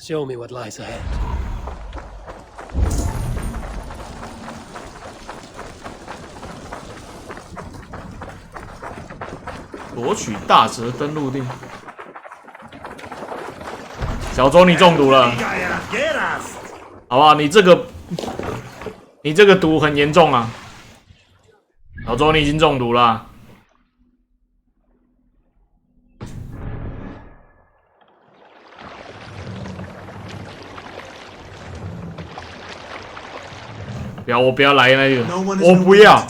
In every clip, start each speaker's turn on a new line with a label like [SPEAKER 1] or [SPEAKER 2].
[SPEAKER 1] Show me what lies ahead.
[SPEAKER 2] 夺取大蛇登陆地。小周，你中毒了，好不好？你这个毒很严重啊，小周，你已经中毒了啊。我不要来那个，我不要。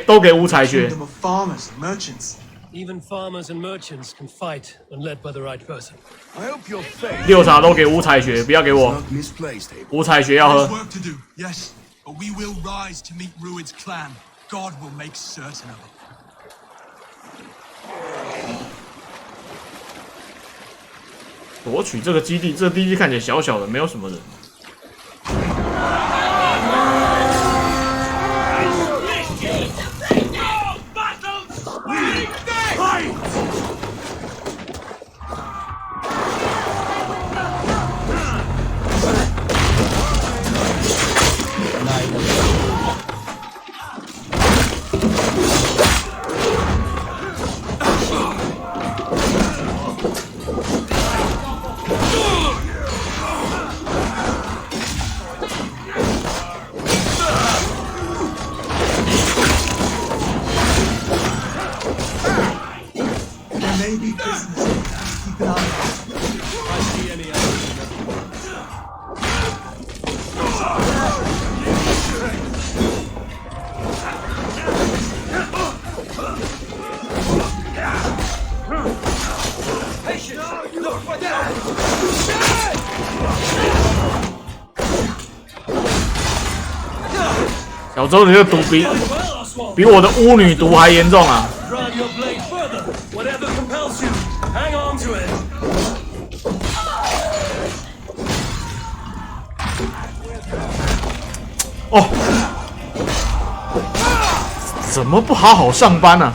[SPEAKER 2] 都给五彩学。
[SPEAKER 1] Even farmers and merchants can fight when led by the right person.
[SPEAKER 2] 六茶都给五彩学，不要给我。五彩学要喝。
[SPEAKER 3] Yes, but we will rise to meet Ruid's clan. God will make certain of it.
[SPEAKER 2] 夺取这个基地，这个基地看起来小小的，没有什么人。小周，你的毒比我的巫女毒还严重啊！哦，怎么不好好上班呢？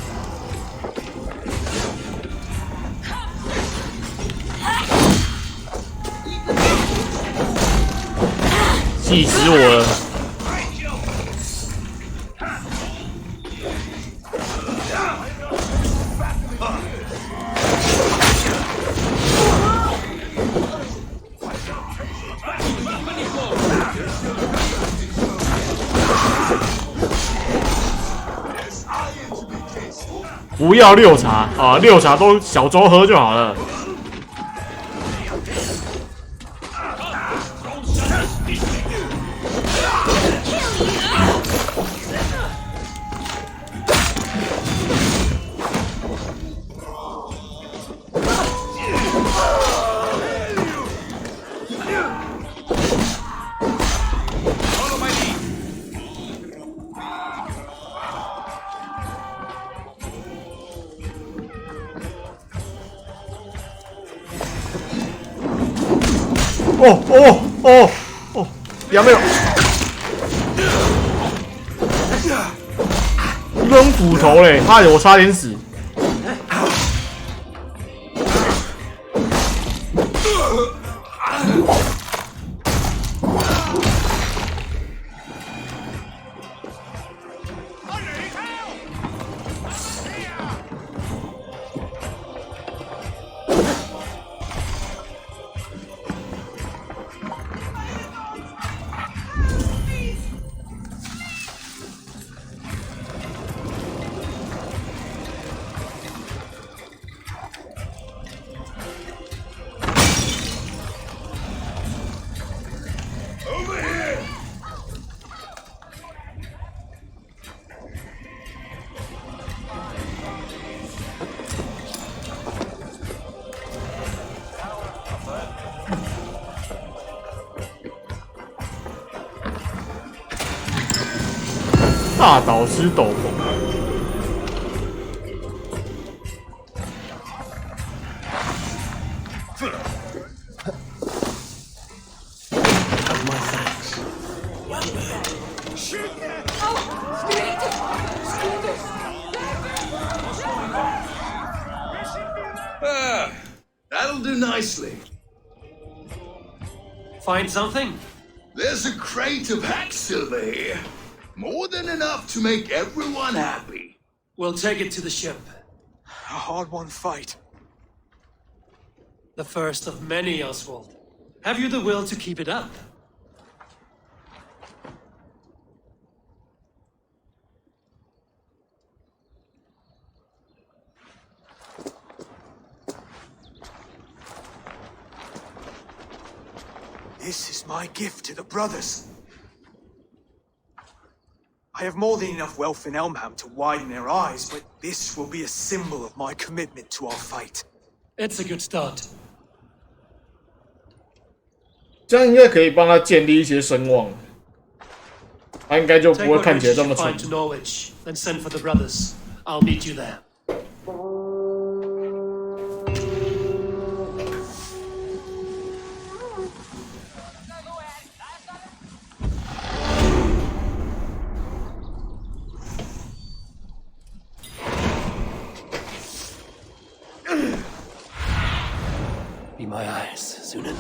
[SPEAKER 2] 气死我了！不要六茶啊！六茶都小周喝就好了。哦！有没有？扔斧头嘞！妈的，我差点死。大导师斗篷。
[SPEAKER 4] That'll do nicely.
[SPEAKER 1] Find something?
[SPEAKER 4] There's a crate of hack silver here. More than enough to make everyone happy.
[SPEAKER 1] We'll take it to the ship.
[SPEAKER 3] A hard-won fight.
[SPEAKER 1] The first of many, Oswald. Have you the will to keep it up?
[SPEAKER 3] This is my gift to the brothers. I have more than enough wealth in Elmham to widen their eyes, but this will be a symbol of my commitment to our fight.
[SPEAKER 1] It's a good start.
[SPEAKER 2] 这样应该可以帮他建立一些声望，他应该就不
[SPEAKER 1] Take
[SPEAKER 2] 会
[SPEAKER 1] what
[SPEAKER 2] 看起来
[SPEAKER 1] riches
[SPEAKER 2] 这
[SPEAKER 1] you
[SPEAKER 2] 么蠢
[SPEAKER 1] find。to Norwich, then send for the brothers. I'll meet you there. Be my eyes, Sunan.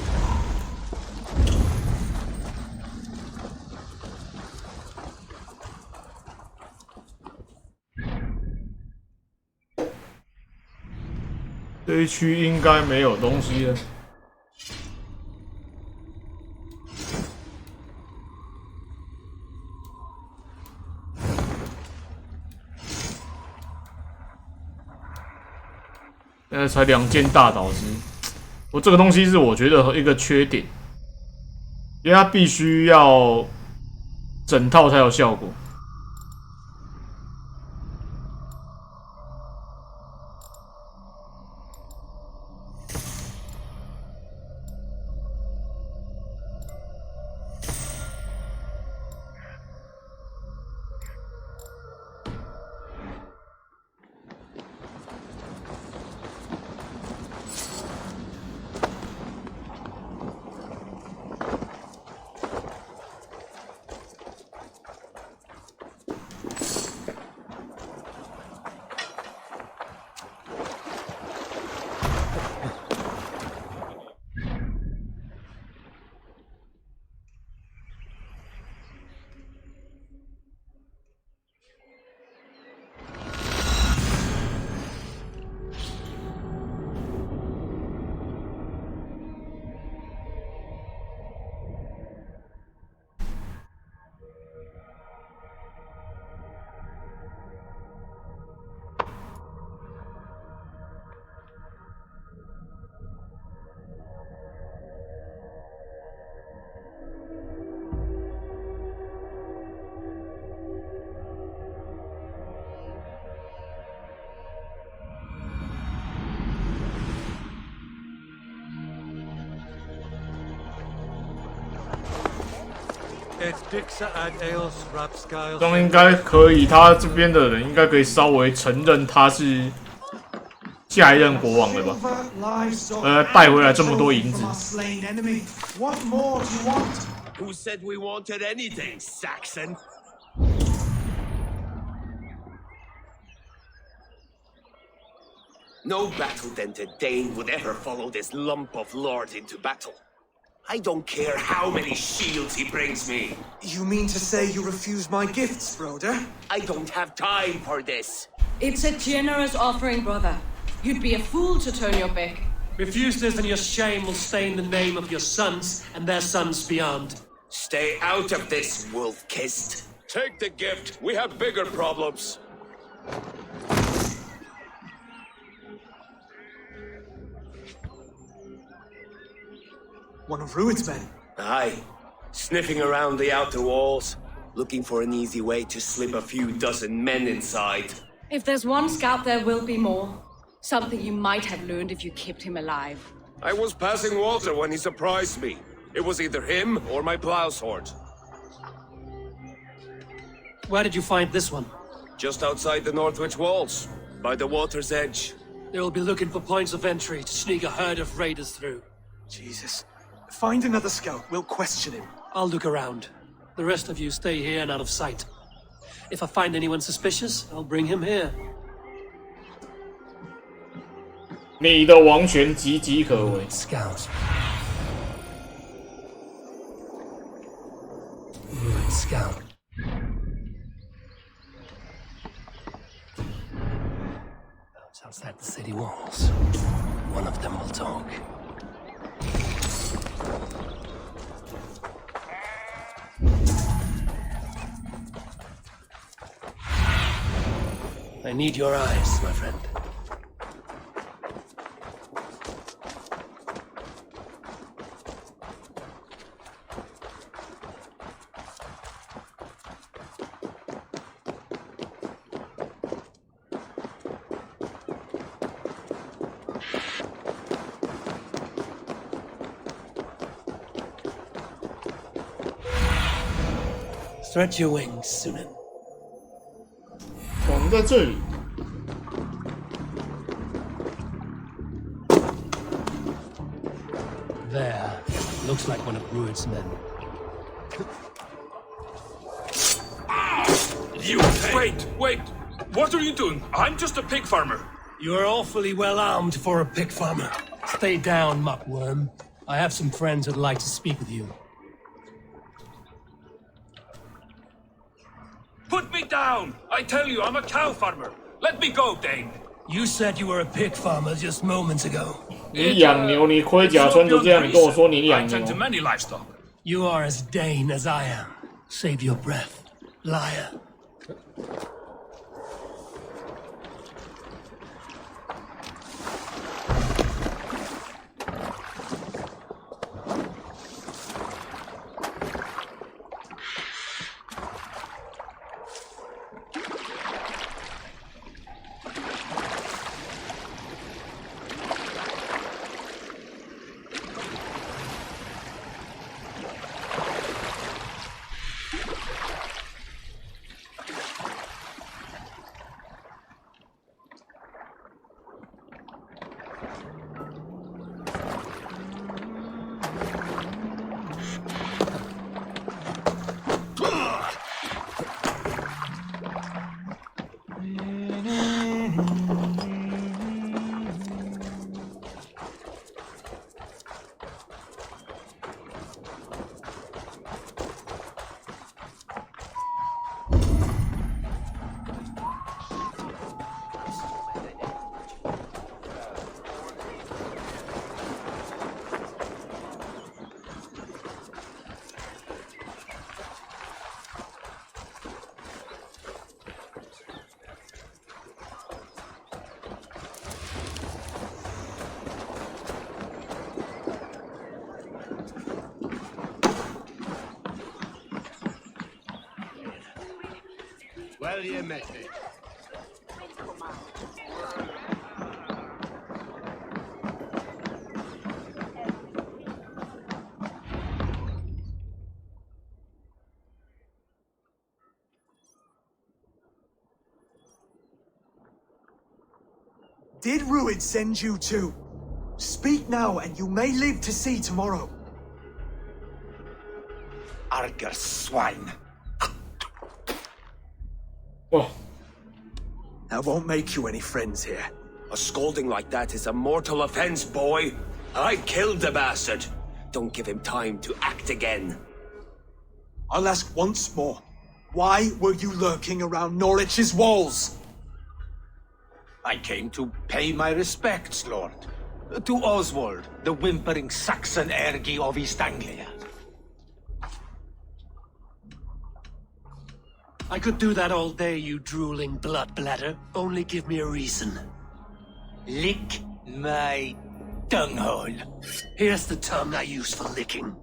[SPEAKER 2] 这一区应该没有东西了。现在才2件大导师，我这个东西是我觉得一个缺点，因为它必须要整套才有效果。这样应该可以，他这边的人应该可以稍微承认他是下一任国王了吧？带回来这么多银子。
[SPEAKER 4] Who said we wanted anything, Saxon? No battle-dented Dane would ever follow this lump of lord into battle. I don't care how many shields he brings me.
[SPEAKER 3] You mean to say you refuse my gifts, Broder?
[SPEAKER 4] I don't have time for this.
[SPEAKER 5] It's a generous offering, brother. You'd be a fool to turn your back.
[SPEAKER 1] Refuse this and your shame will stain the name of your sons and their sons beyond.
[SPEAKER 4] Stay out of this, wolf-kissed.
[SPEAKER 6] Take the gift. We have bigger problems.
[SPEAKER 3] One of Rued's men.
[SPEAKER 4] Aye. Sniffing around the outer walls, looking for an easy way to slip a few dozen men inside.
[SPEAKER 5] If there's one scout, there will be more. Something you might have learned if you kept him alive.
[SPEAKER 6] I was passing water when he surprised me. It was either him or my plow sword.
[SPEAKER 1] Where did you find this one?
[SPEAKER 6] Just outside the Northwich walls, by the water's edge.
[SPEAKER 1] They will be looking for points of entry to sneak a herd of raiders through.
[SPEAKER 3] Jesus. Find another scout. We'll question him.
[SPEAKER 1] I'll look around. The rest of you stay here and out of sight. If I find anyone suspicious, I'll bring him here.
[SPEAKER 2] 你的王权岌岌可危。
[SPEAKER 1] Scout. Ruined scout. Outside the city walls. One of them will talk. I need your eyes, my friend. Stretch your wings, Sunan.
[SPEAKER 2] 我们在这里。
[SPEAKER 1] There. Looks like one of Rued's men.
[SPEAKER 7] You wait! What are you doing? I'm just a pig farmer.
[SPEAKER 1] You are awfully well armed for a pig farmer. Stay down, muckworm. I have some friends who'd like to speak with you.
[SPEAKER 7] Put me down! I tell you, I'm a cow farmer. Let me go, Dane.
[SPEAKER 1] You said you were a pig farmer just moments ago.
[SPEAKER 2] 你养牛，你盔甲穿成这样，你跟我说你养
[SPEAKER 7] I
[SPEAKER 2] 牛
[SPEAKER 7] tend to many livestock.
[SPEAKER 1] You are as Dane as I am. Save your breath, liar.
[SPEAKER 4] Well, you met me.
[SPEAKER 3] Did Rued send you too? Speak now, and you may live to see tomorrow.
[SPEAKER 4] Arger swine.
[SPEAKER 2] Oh,
[SPEAKER 3] That won't make you any friends here.
[SPEAKER 4] A scolding like that is a mortal offense, boy. I killed the bastard. Don't give him time to act again.
[SPEAKER 3] I'll ask once more. Why were you lurking around Norwich's walls?
[SPEAKER 8] I came to pay my respects, Lord. To Oswald, the whimpering Saxon ergi of East Anglia.
[SPEAKER 1] I could do that all day, you drooling blood bladder. Only give me a reason.
[SPEAKER 8] Lick my dunghole.
[SPEAKER 1] Here's the term I use for licking.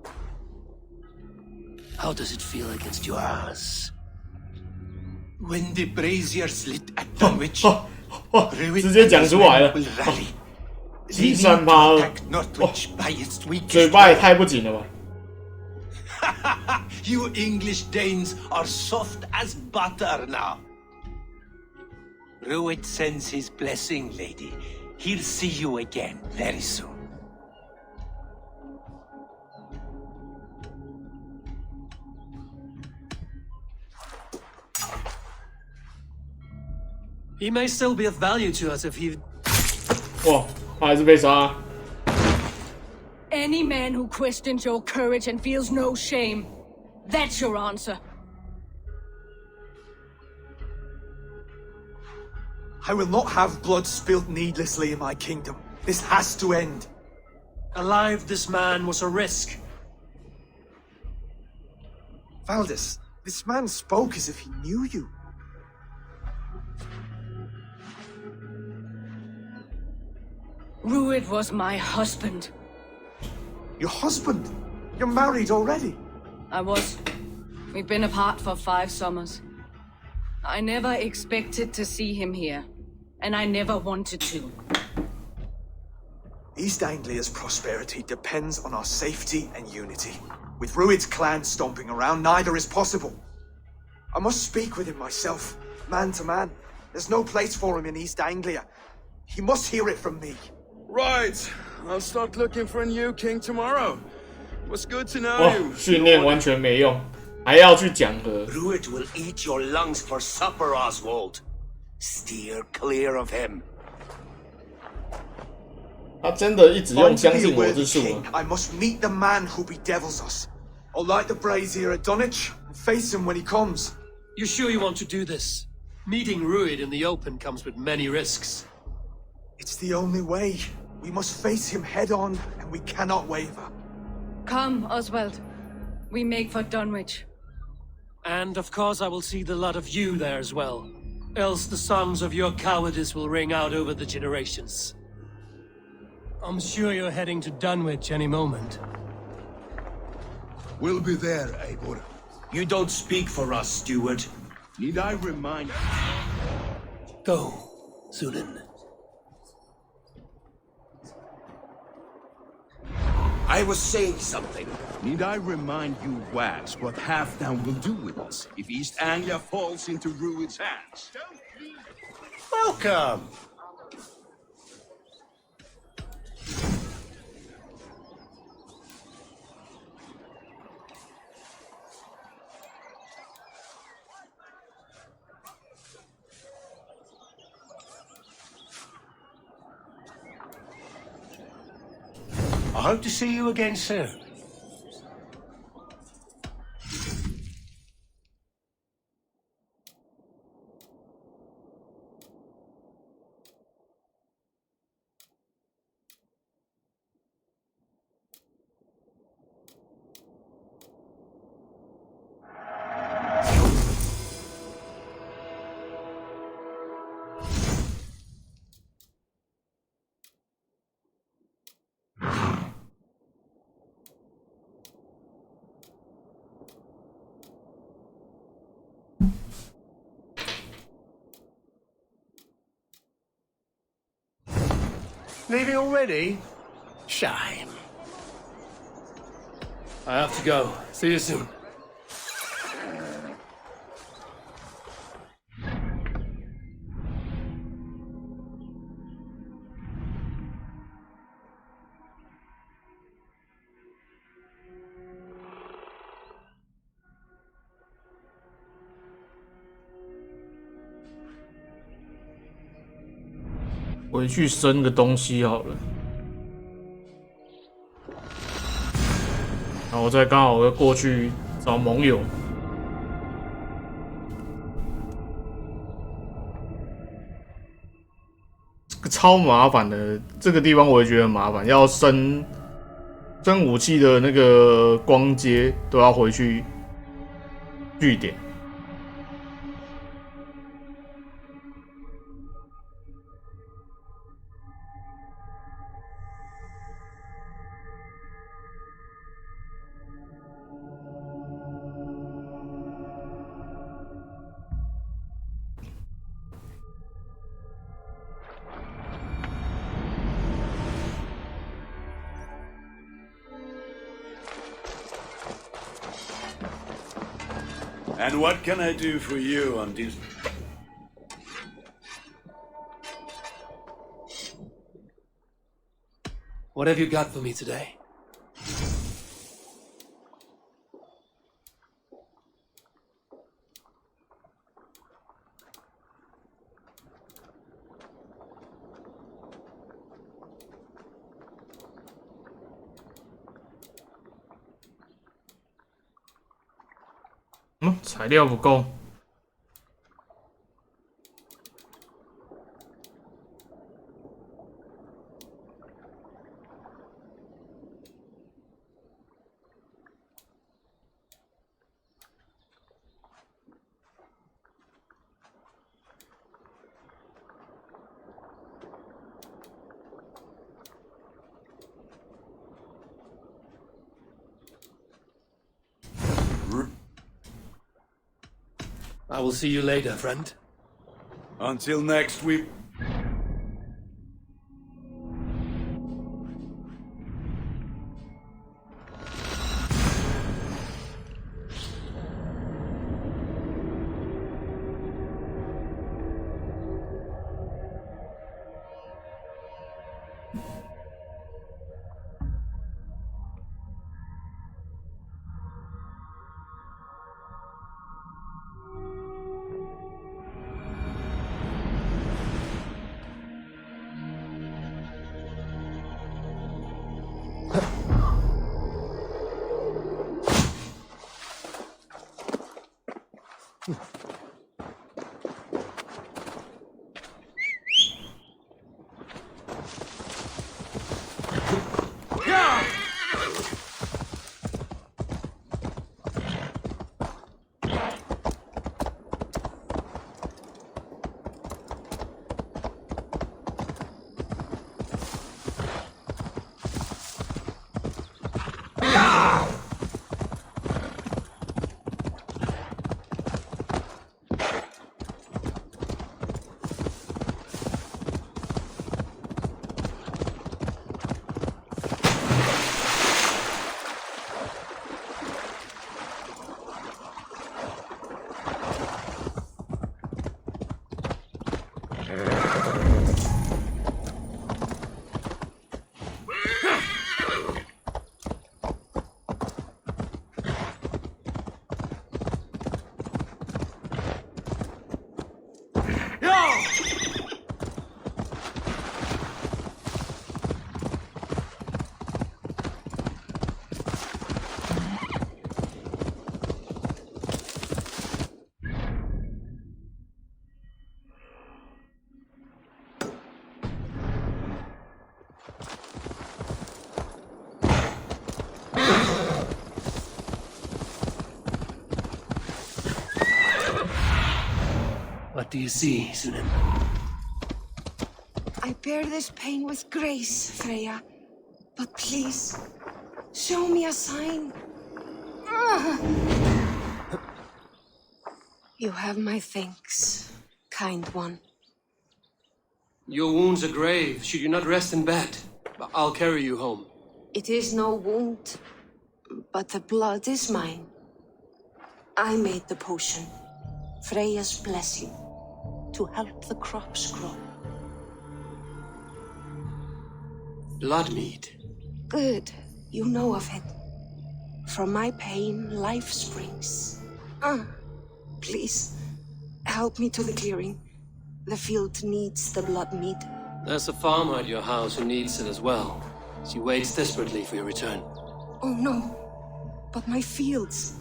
[SPEAKER 1] How does it feel against your ass?
[SPEAKER 8] When the brazier slit at Dunwich,
[SPEAKER 2] 直接讲出来了，
[SPEAKER 8] will rally.
[SPEAKER 2] 激战怕二，
[SPEAKER 8] Attack Northwich by its
[SPEAKER 2] 嘴
[SPEAKER 8] weakest.
[SPEAKER 2] 巴也太不紧了吧！
[SPEAKER 8] You English Danes are soft as butter now. Rued sends his blessing, lady. He'll see you again very soon.
[SPEAKER 1] He may still be of value to us if he...
[SPEAKER 2] 哇，他还是被杀。
[SPEAKER 5] Any man who questions your courage and feels no shame, that's your answer.
[SPEAKER 3] I will not have blood spilt needlessly in my kingdom. This has to end.
[SPEAKER 1] Alive, this man was a risk.
[SPEAKER 3] Valdis, this man spoke as if he knew you.
[SPEAKER 5] Rued was my husband.
[SPEAKER 3] Your husband? You're married already?
[SPEAKER 5] I was. We've been apart for 5 summers. I never expected to see him here, and I never wanted to.
[SPEAKER 3] East Anglia's prosperity depends on our safety and unity. With Rued's clan stomping around, neither is possible. I must speak with him myself, man to man. There's no place for him in East Anglia. He must hear it from me.
[SPEAKER 6] Right. I'll start looking for a new king tomorrow. It was good to know
[SPEAKER 2] 哇，
[SPEAKER 6] you.
[SPEAKER 2] 训练完全没用，还要去讲和。
[SPEAKER 4] Rued will eat your lungs for supper, Oswald. Steer clear of him.
[SPEAKER 2] 他真的一直用
[SPEAKER 3] I'm to
[SPEAKER 2] 相
[SPEAKER 3] be a
[SPEAKER 2] 信我
[SPEAKER 3] worthy
[SPEAKER 2] 之术
[SPEAKER 3] king.
[SPEAKER 2] 啊。
[SPEAKER 3] I must meet the man who bedevils us. I'll light the brazier at Dunwich and face him when he comes.
[SPEAKER 1] You sure you want to do this? Meeting Rued in the open comes with many risks.
[SPEAKER 3] It's the only way. We must face him head on, and we cannot waver.
[SPEAKER 5] Come, Oswald. We make for Dunwich.
[SPEAKER 1] And of course I will see the lot of you there as well. Else the songs of your cowardice will ring out over the generations. I'm sure you're heading to Dunwich any moment.
[SPEAKER 9] We'll be there, Eivor.
[SPEAKER 4] You don't speak for us, steward.
[SPEAKER 9] Need I remind you?
[SPEAKER 1] Go, Sunan.
[SPEAKER 4] I was saying something.
[SPEAKER 9] Need I remind you, Wax, what Halfdown will do with us if East Anglia falls into Rued's hands?
[SPEAKER 4] Welcome.
[SPEAKER 1] I hope to see you again soon. Leaving already? Shame. I have to go. See you soon.
[SPEAKER 2] 回去生个东西好了。然后我再刚好过去找盟友。这个超麻烦的，这个地方我也觉得很麻烦，要升武器的那个光阶都要回去据点。
[SPEAKER 9] And what can I do for you on this?
[SPEAKER 1] What have you got for me today?
[SPEAKER 2] 材料不够。
[SPEAKER 1] I will see you later, friend.
[SPEAKER 9] Until next week.
[SPEAKER 1] What do you see, Sunan?
[SPEAKER 10] I bear this pain with grace, Freya. But please, show me a sign. You have my thanks, kind one.
[SPEAKER 1] Your wounds are grave. Should you not rest in bed? I'll carry you home.
[SPEAKER 10] It is no wound, but the blood is mine. I made the potion, Freya's blessing, to help the crops grow.
[SPEAKER 1] Blood mead.
[SPEAKER 10] Good, you know of it. From my pain, life springs. Please, help me to the clearing. The field needs the blood mead.
[SPEAKER 1] There's a farmer at your house who needs it as well. She waits desperately for your return.
[SPEAKER 10] Oh no, but my fields.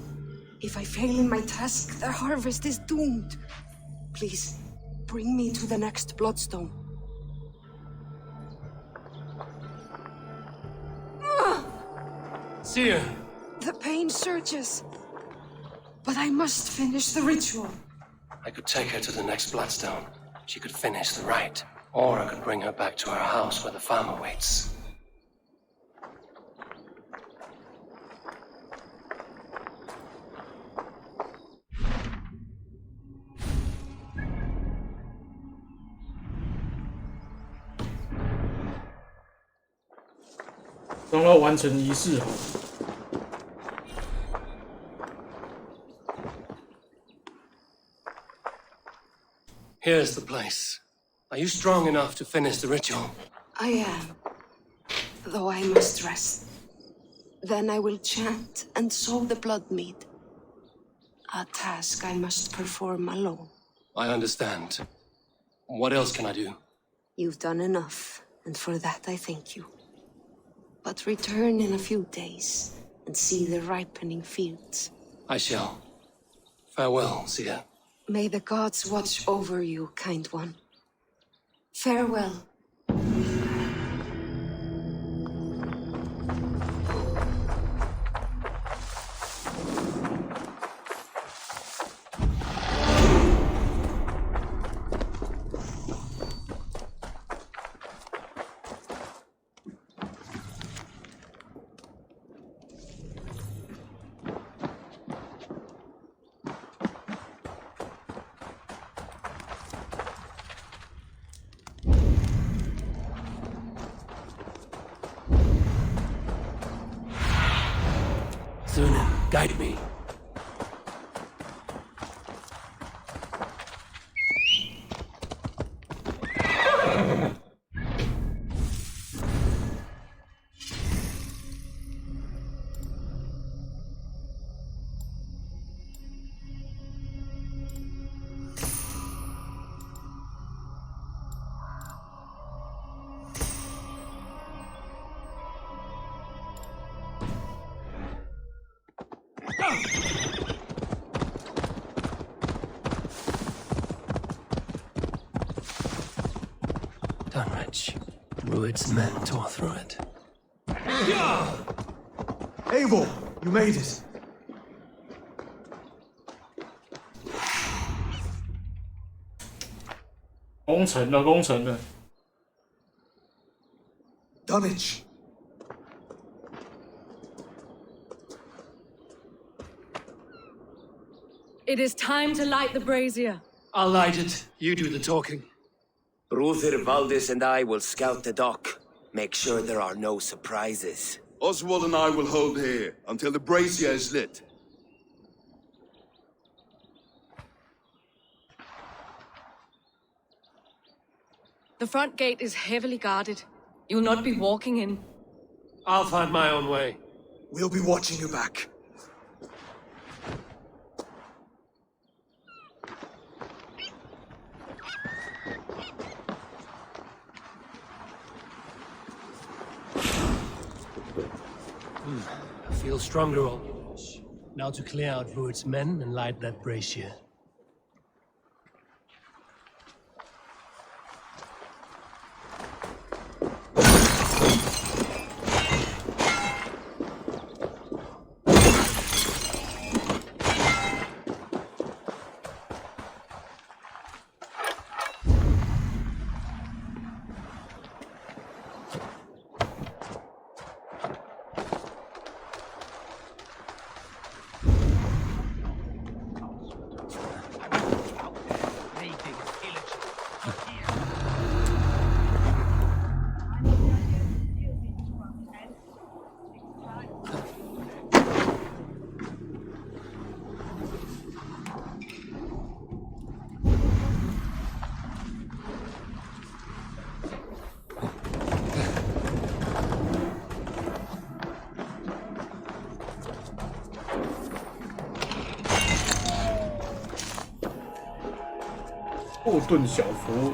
[SPEAKER 10] If I fail in my task, the harvest is doomed. Please, bring me to the next bloodstone.
[SPEAKER 1] Seer!
[SPEAKER 10] The pain surges. But I must finish the ritual.
[SPEAKER 1] I could take her to the next bloodstone. She could finish the rite. Or I could bring her back to her house where the farmer waits.
[SPEAKER 2] 让他完成仪式。
[SPEAKER 1] Here's the place. Are you strong enough to finish the ritual?
[SPEAKER 10] I am. Though I must rest. Then I will chant and sow the blood mead. A task I must perform alone.
[SPEAKER 1] I understand. What else can I do?
[SPEAKER 10] You've done enough, and for that I thank you. But return in a few days and see the ripening fields.
[SPEAKER 1] I shall. Farewell, Zia.
[SPEAKER 10] May the gods watch over you, kind one. Farewell.
[SPEAKER 1] Zunin, guide me. Dunwich. Rued's men tore through it.
[SPEAKER 3] Eivor, you made it.
[SPEAKER 2] 攻城了，攻城了。
[SPEAKER 3] Dunwich.
[SPEAKER 5] It is time to light the brazier.
[SPEAKER 1] I'll light it. You do the talking.
[SPEAKER 4] Ruther, Valdis, and I will scout the dock. Make sure there are no surprises.
[SPEAKER 9] Oswald and I will hold here until the brazier is lit.
[SPEAKER 5] The front gate is heavily guarded. You'll not be walking in.
[SPEAKER 1] I'll find my own way.
[SPEAKER 3] We'll be watching you back.
[SPEAKER 1] I feel stronger all. Now to clear out Rued's men and light that brazier.
[SPEAKER 2] 后盾小符。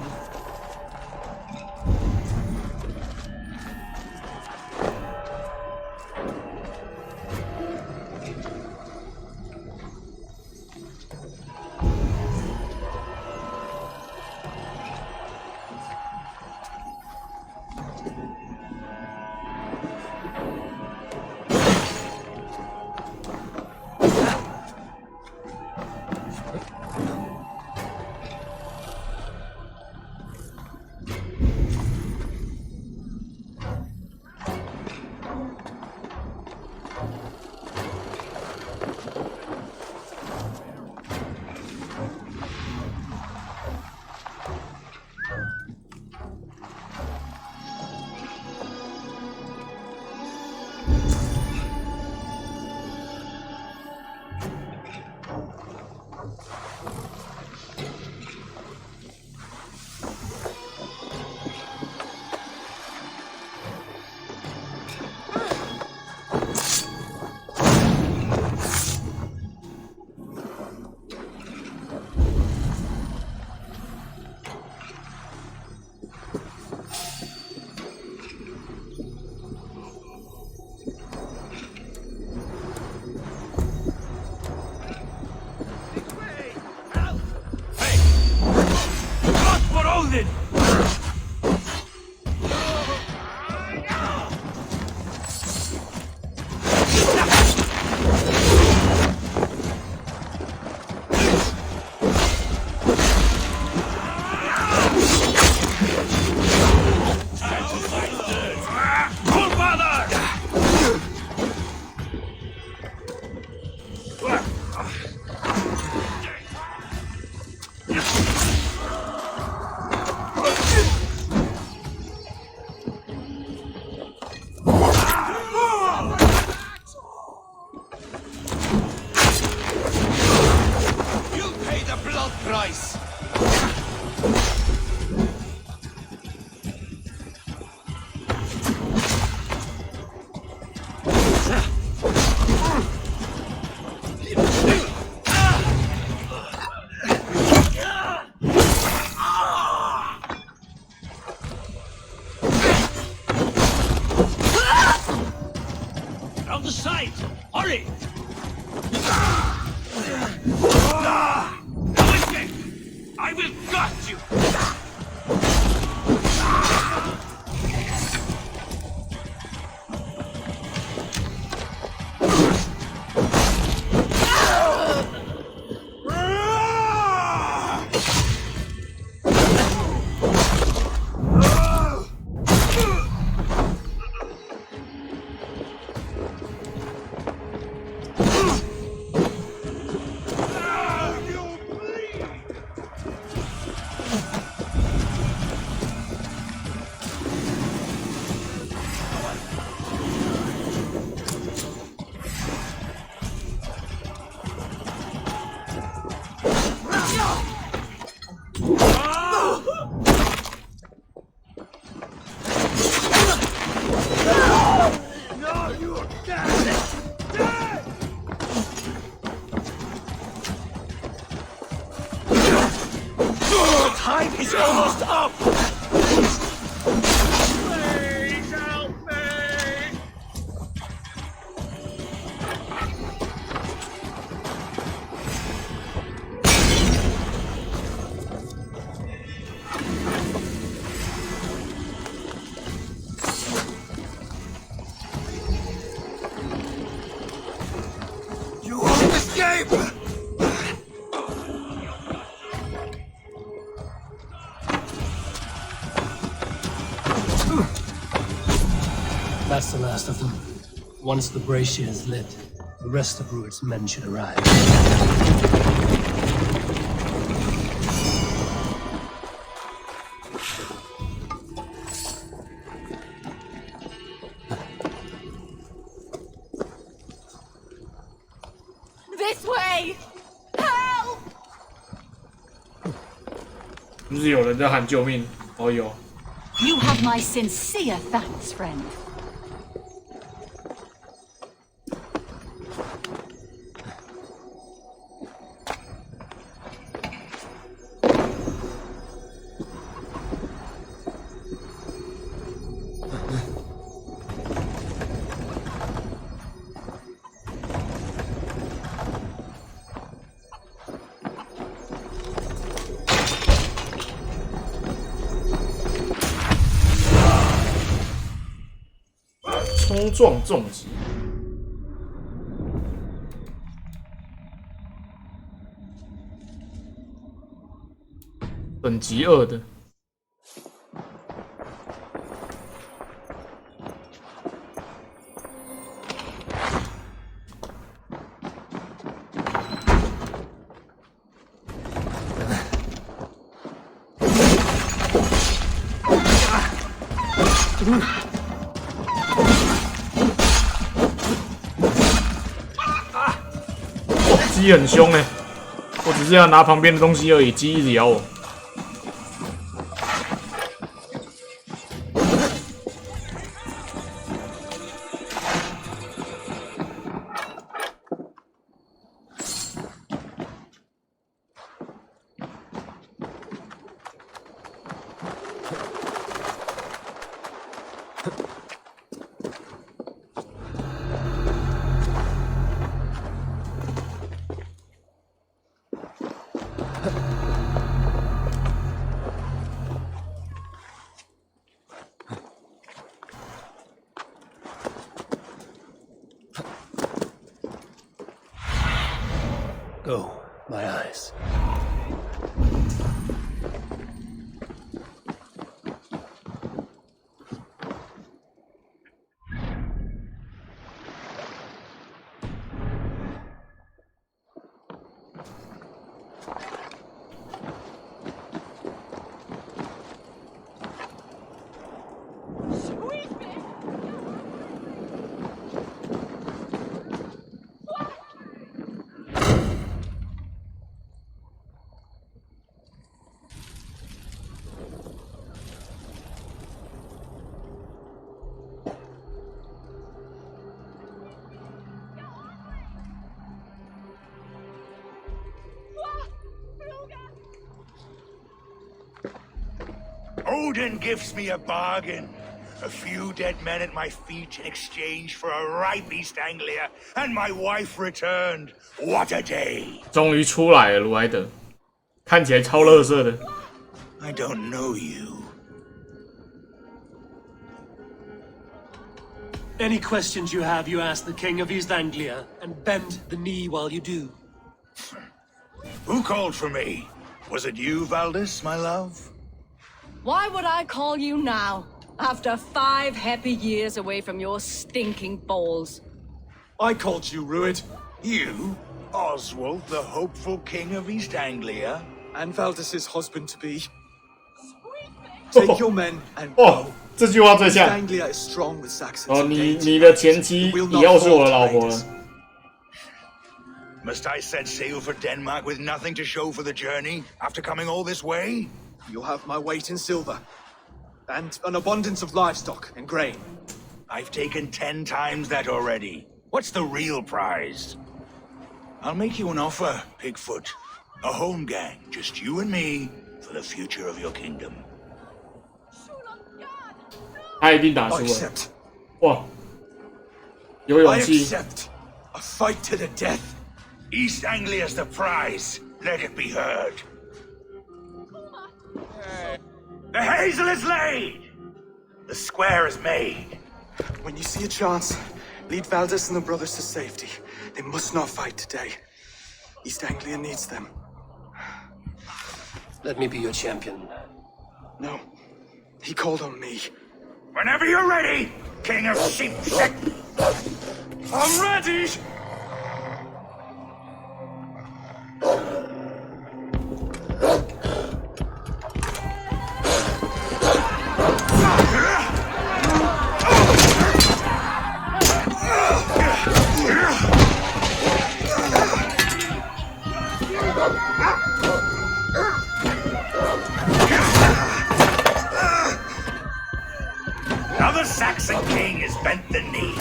[SPEAKER 4] the side! Hurry! Now escape! I will gut you! Time is almost up! Please help me! You won't escape!
[SPEAKER 1] That's the last of them. Once the brazier is lit, the rest of Rued's men should arrive.
[SPEAKER 5] This way! Help!
[SPEAKER 2] 是不是有人在喊救命？哦，有。
[SPEAKER 11] You have my sincere thanks, friend.
[SPEAKER 2] 冲撞重击，等级2的。鸡很凶哎，我只是要拿旁边的东西而已，鸡一直咬我。
[SPEAKER 1] Go, my eyes.
[SPEAKER 12] Odin gives me a bargain. A few dead men at my feet in exchange for a ripe East Anglia, and my wife returned. What a day!
[SPEAKER 2] 终于出来了，卢埃德，看起来超垃圾的。
[SPEAKER 12] I don't know you.
[SPEAKER 1] Any questions you have, you ask the King of East Anglia, and bend the knee while you do.
[SPEAKER 12] Who called for me? Was it you, Valdis, my love?
[SPEAKER 5] Why would I call you now, after 5 happy years away from your stinking balls?
[SPEAKER 3] I called you, Rued.
[SPEAKER 12] You? Oswald, the hopeful king of East Anglia?
[SPEAKER 3] And Valdis's husband-to-be. Take your men and go.
[SPEAKER 2] 这句话最像。
[SPEAKER 3] East Anglia is strong with Saxons.
[SPEAKER 2] 哦，你的前妻以后是我的老婆了。
[SPEAKER 12] Must I set sail for Denmark with nothing to show for the journey after coming all this way?
[SPEAKER 3] You'll have my weight in silver. And an abundance of livestock and grain.
[SPEAKER 12] I've taken 10 times that already. What's the real prize? I'll make you an offer, Pigfoot. A home gang, just you and me, for the future of your kingdom.
[SPEAKER 2] 他一定打输了。哇，有勇气。
[SPEAKER 3] I accept a fight to the death.
[SPEAKER 12] East Anglia's the prize. Let it be heard. The hazel is laid. The square is made.
[SPEAKER 3] When you see a chance, lead Valdis and the brothers to safety. They must not fight today. East Anglia needs them.
[SPEAKER 1] Let me be your champion.
[SPEAKER 3] No. He called on me.
[SPEAKER 12] Whenever you're ready, King of Sheepshead.
[SPEAKER 3] I'm ready!
[SPEAKER 12] Now the Saxon king has bent the knee.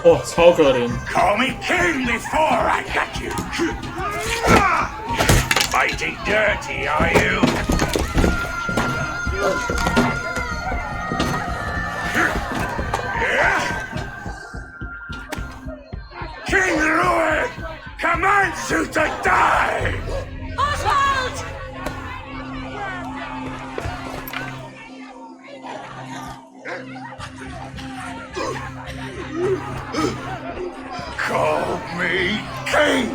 [SPEAKER 2] Oh, 超可怜。
[SPEAKER 12] Call me king before I got you. Fighting dirty, are you? King Rued commands you to die!
[SPEAKER 5] Oswald!
[SPEAKER 12] Call me king!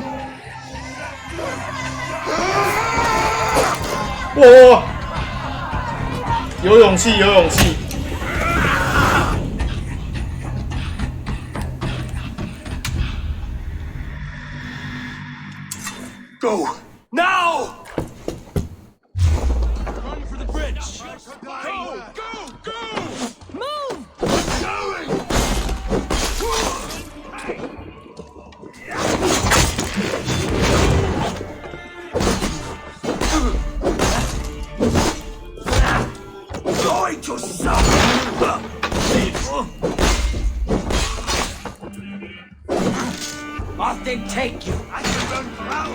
[SPEAKER 2] 哇！有勇气，有勇气。
[SPEAKER 3] Go! Now!
[SPEAKER 7] Run for the bridge! Go! Go! Go!
[SPEAKER 5] Move!
[SPEAKER 12] Going! Going to suffer!
[SPEAKER 8] Off they take you.
[SPEAKER 12] I can run proud.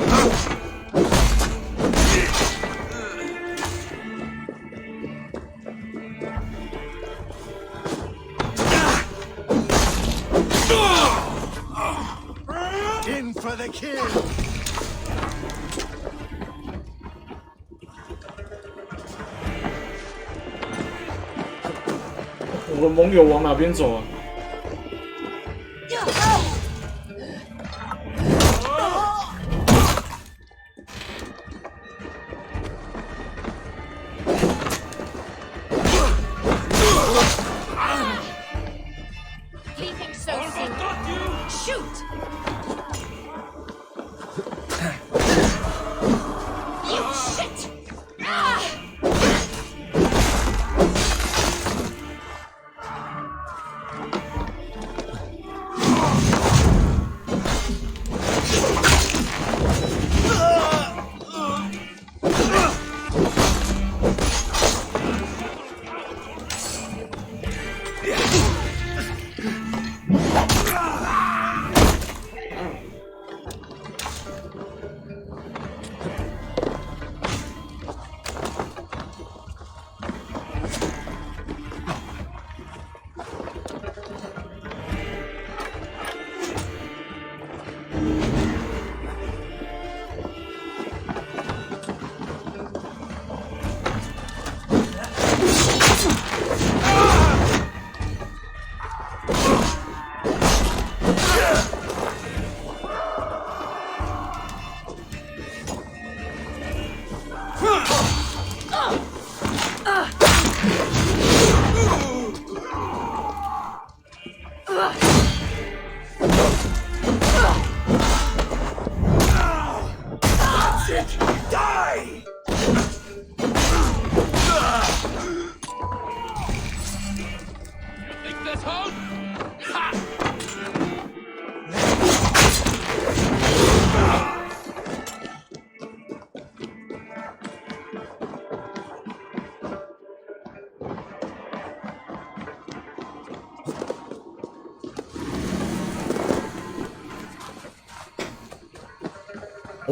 [SPEAKER 3] In for the kill!
[SPEAKER 2] 我的盟友往哪边走啊？
[SPEAKER 11] Leaving so soon. Shoot! You shit!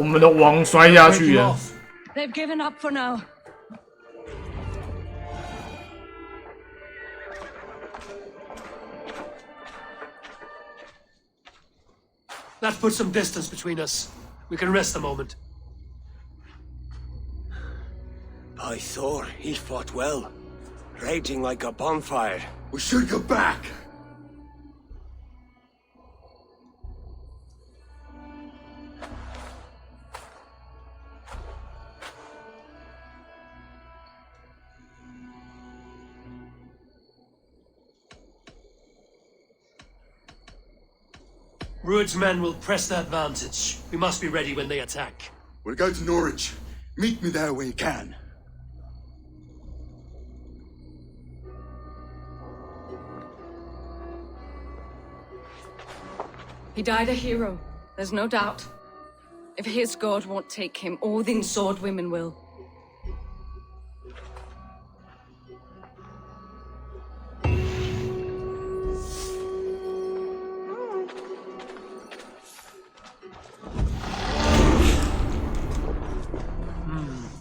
[SPEAKER 2] 我们的王摔下去了。
[SPEAKER 5] They've given up for now.
[SPEAKER 1] That puts some distance between us. We can rest a moment.
[SPEAKER 4] By Thor, he fought well. Raging like a bonfire.
[SPEAKER 3] We should go back.
[SPEAKER 1] Rued's men will press the advantage. We must be ready when they attack.
[SPEAKER 3] We'll go to Norwich. Meet me there when you can.
[SPEAKER 5] He died a hero, there's no doubt. If his god won't take him, Odin's sword women will.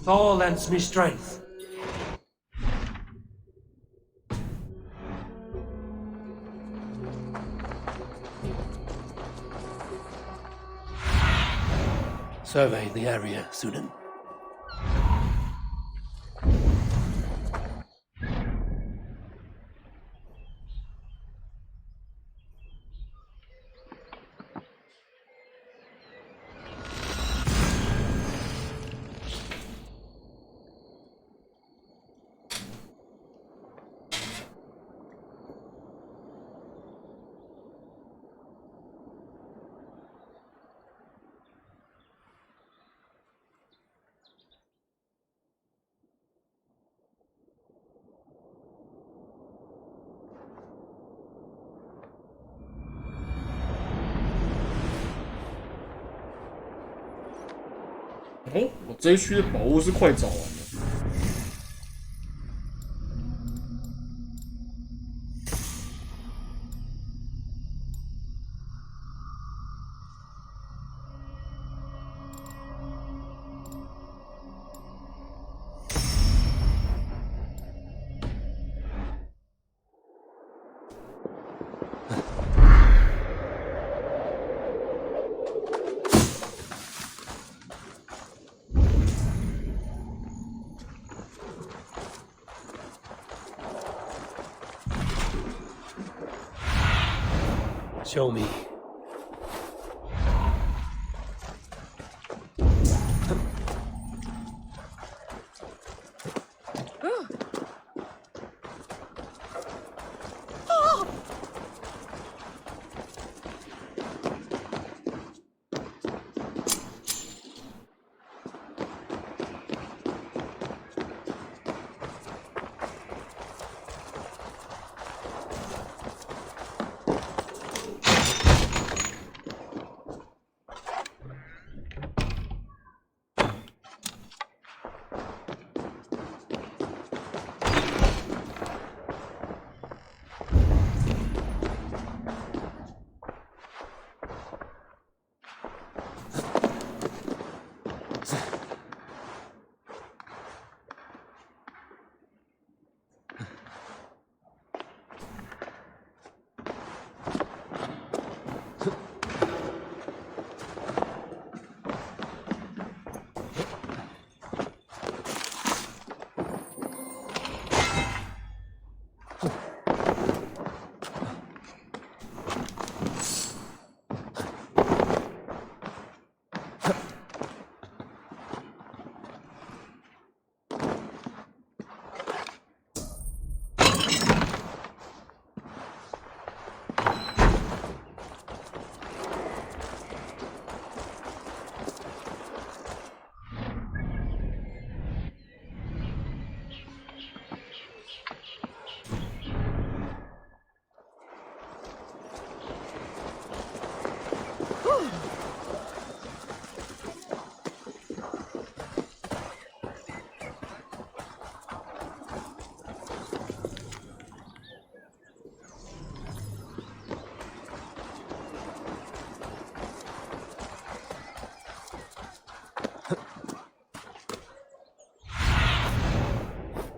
[SPEAKER 1] Thor lends me strength. Survey the area, Sunan.
[SPEAKER 2] 哦，我这一区的宝物是快找完了。
[SPEAKER 1] Show me.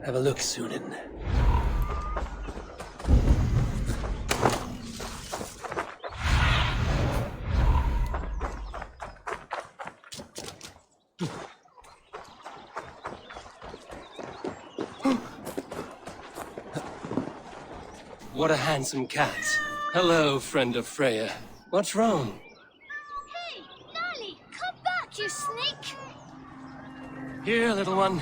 [SPEAKER 1] Have a look, Sunan. What a handsome cat. Hello, friend of Freya. What's wrong?
[SPEAKER 11] Hey, Nali, come back, you snake!
[SPEAKER 1] Here, little one.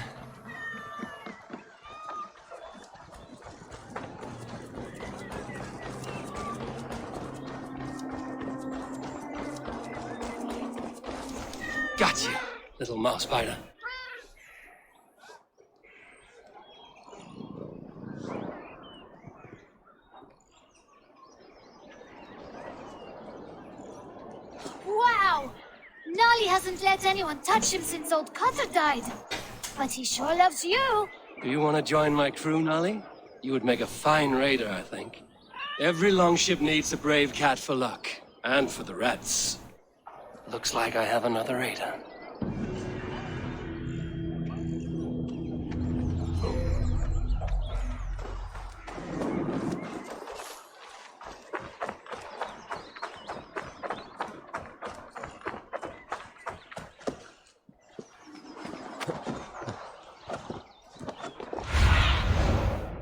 [SPEAKER 1] Got you, little mouse spider.
[SPEAKER 11] Wow! Nali hasn't let anyone touch him since old Cutter died. But he sure loves you.
[SPEAKER 1] Do you want to join my crew, Nali? You would make a fine raider, I think. Every longship needs a brave cat for luck. And for the rats. Looks like I have another raider.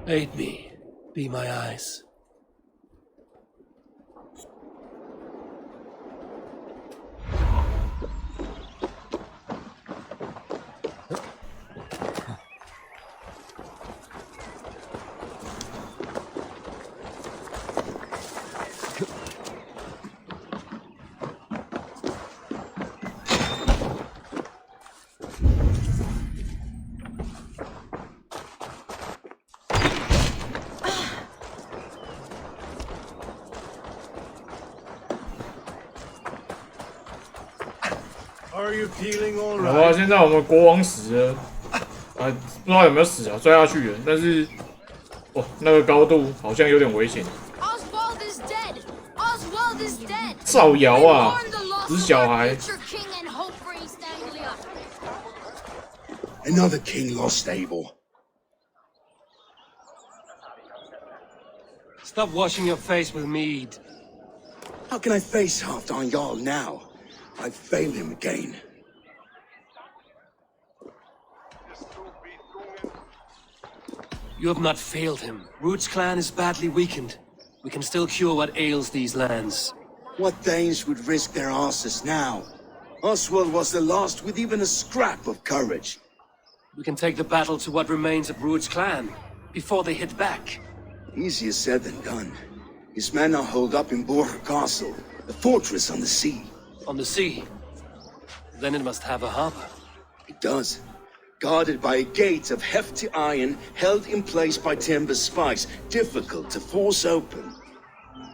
[SPEAKER 1] Aid me. Be my eyes.
[SPEAKER 6] Are you feeling all
[SPEAKER 2] 好吧，
[SPEAKER 6] right?
[SPEAKER 2] 现在我们国王死了，不知道有没有死啊，摔下去了，但是，哇，那个高度好像有点危险。
[SPEAKER 11] Oswald is dead. Oswald is dead.
[SPEAKER 2] 造谣啊，死小孩。
[SPEAKER 11] Future king and hope for East Anglia.
[SPEAKER 12] Another king lost Abel.
[SPEAKER 1] Stop washing your face with mead.
[SPEAKER 12] How can I face Halfdan Jarl now? I've failed him again.
[SPEAKER 1] You have not failed him. Root's clan is badly weakened. We can still cure what ails these lands.
[SPEAKER 12] What Danes would risk their asses now? Oswald was the last with even a scrap of courage.
[SPEAKER 1] We can take the battle to what remains of Root's clan, before they hit back.
[SPEAKER 12] Easier said than done. His men are holed up in Borg Castle, a fortress on the sea.
[SPEAKER 1] On the sea? Then it must have a harbor.
[SPEAKER 12] It does. Guarded by a gate of hefty iron, held in place by timber spikes, difficult to force open.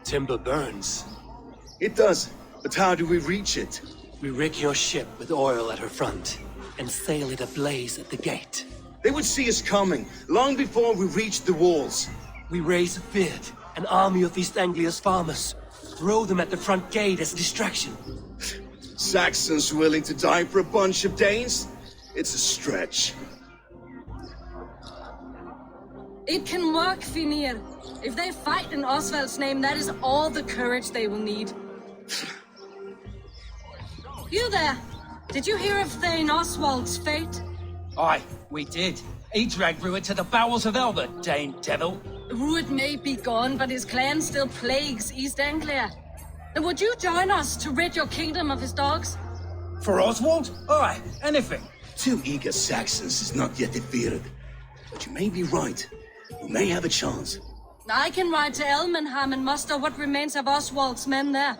[SPEAKER 1] Timber burns.
[SPEAKER 12] It does, but how do we reach it?
[SPEAKER 1] We rig your ship with oil at her front, and sail it ablaze at the gate.
[SPEAKER 12] They would see us coming, long before we reached the walls.
[SPEAKER 1] We raise a bid, an army of East Anglia's farmers. Throw them at the front gate as a distraction.
[SPEAKER 12] Saxons willing to die for a bunch of Danes? It's a stretch.
[SPEAKER 5] It can work, Finir. If they fight in Oswald's name, that is all the courage they will need. You there! Did you hear of Thane Oswald's fate?
[SPEAKER 8] Aye, we did. He dragged Rued to the bowels of Elbert, Dane devil.
[SPEAKER 5] Rued may be gone, but his clan still plagues East Anglia. Would you join us to rid your kingdom of his dogs?
[SPEAKER 8] For Oswald? Aye, anything.
[SPEAKER 12] 2 eager Saxons is not yet defeated. But you may be right. We may have a chance.
[SPEAKER 5] I can ride to Elmenham and muster what remains of Oswald's men there.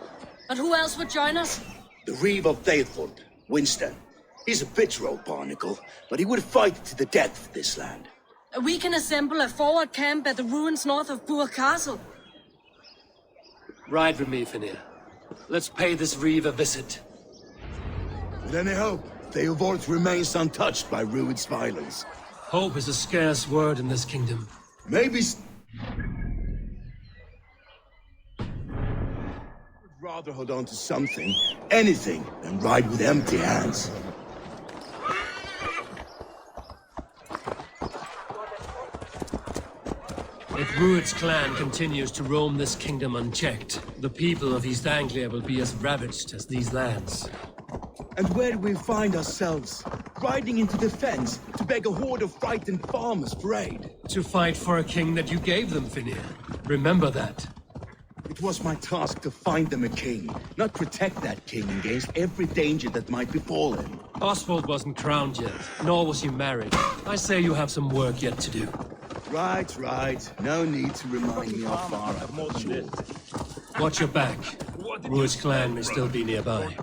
[SPEAKER 5] But who else would join us?
[SPEAKER 12] The Reeve of Thetford, Winston. He's a bitter old barnacle, but he would fight to the death for this land.
[SPEAKER 5] We can assemble a forward camp at the ruins north of Burr Castle.
[SPEAKER 1] Ride with me, Finir. Let's pay this Reeve a visit.
[SPEAKER 12] With any hope, Theobald remains untouched by Rued's violence.
[SPEAKER 1] Hope is a scarce word in this kingdom.
[SPEAKER 12] Maybe... Would rather hold on to something, anything, than ride with empty hands.
[SPEAKER 1] If Rued's clan continues to roam this kingdom unchecked, the people of East Anglia will be as ravaged as these lands.
[SPEAKER 9] And where do we find ourselves? Riding into defense to beg a horde of frightened farmers for aid.
[SPEAKER 1] To fight for a king that you gave them, Finir. Remember that.
[SPEAKER 9] It was my task to find them a king, not protect that king against every danger that might befall him.
[SPEAKER 1] Oswald wasn't crowned yet, nor was he married. I say you have some work yet to do.
[SPEAKER 9] Right. No need to remind me how far I've come.
[SPEAKER 1] Watch your back. Rued's clan may still be nearby.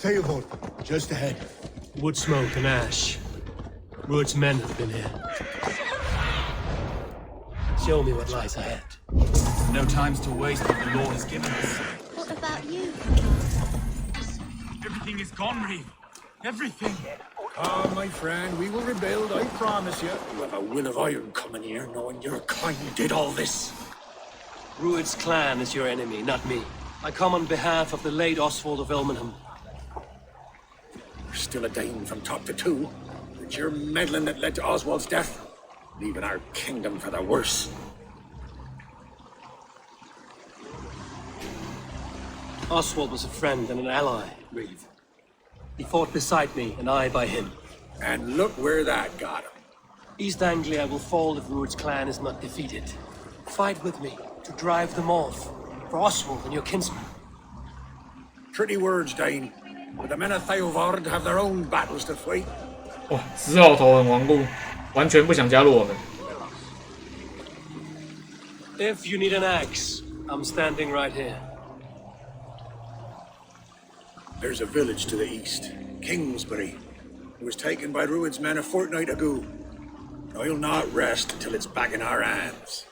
[SPEAKER 9] Theobald, just ahead.
[SPEAKER 1] Wood smoke and ash. Rued's men have been here. Show me what lies ahead.
[SPEAKER 13] No time's to waste what the Lord has given us.
[SPEAKER 11] What about you?
[SPEAKER 13] Everything is gone, Reeve. Everything.
[SPEAKER 12] Ah, my friend, we will rebuild, I promise you. You have a will of iron coming here, knowing your kind did all this.
[SPEAKER 1] Rued's clan is your enemy, not me. I come on behalf of the late Oswald of Elmenham.
[SPEAKER 12] You're still a Dane from top to two. It's your meddling that led to Oswald's death, leaving our kingdom for the worse.
[SPEAKER 1] Oswald was a friend and an ally, Reeve. He fought beside me, and I by him.
[SPEAKER 12] And look where that got him.
[SPEAKER 1] East Anglia will fall if Rued's clan is not defeated. Fight with me to drive them off, for Oswald and your kinsmen.
[SPEAKER 12] Pretty words, Dane. But the men of Theovard have their own battles to fight.
[SPEAKER 2] 哇，死老头很顽固，完全不想加入我们。
[SPEAKER 1] If you need an axe, I'm standing right here.
[SPEAKER 12] There's a village to the east, Kingsbury. It was taken by Rued's men a fortnight ago. I'll not rest until it's back in our hands.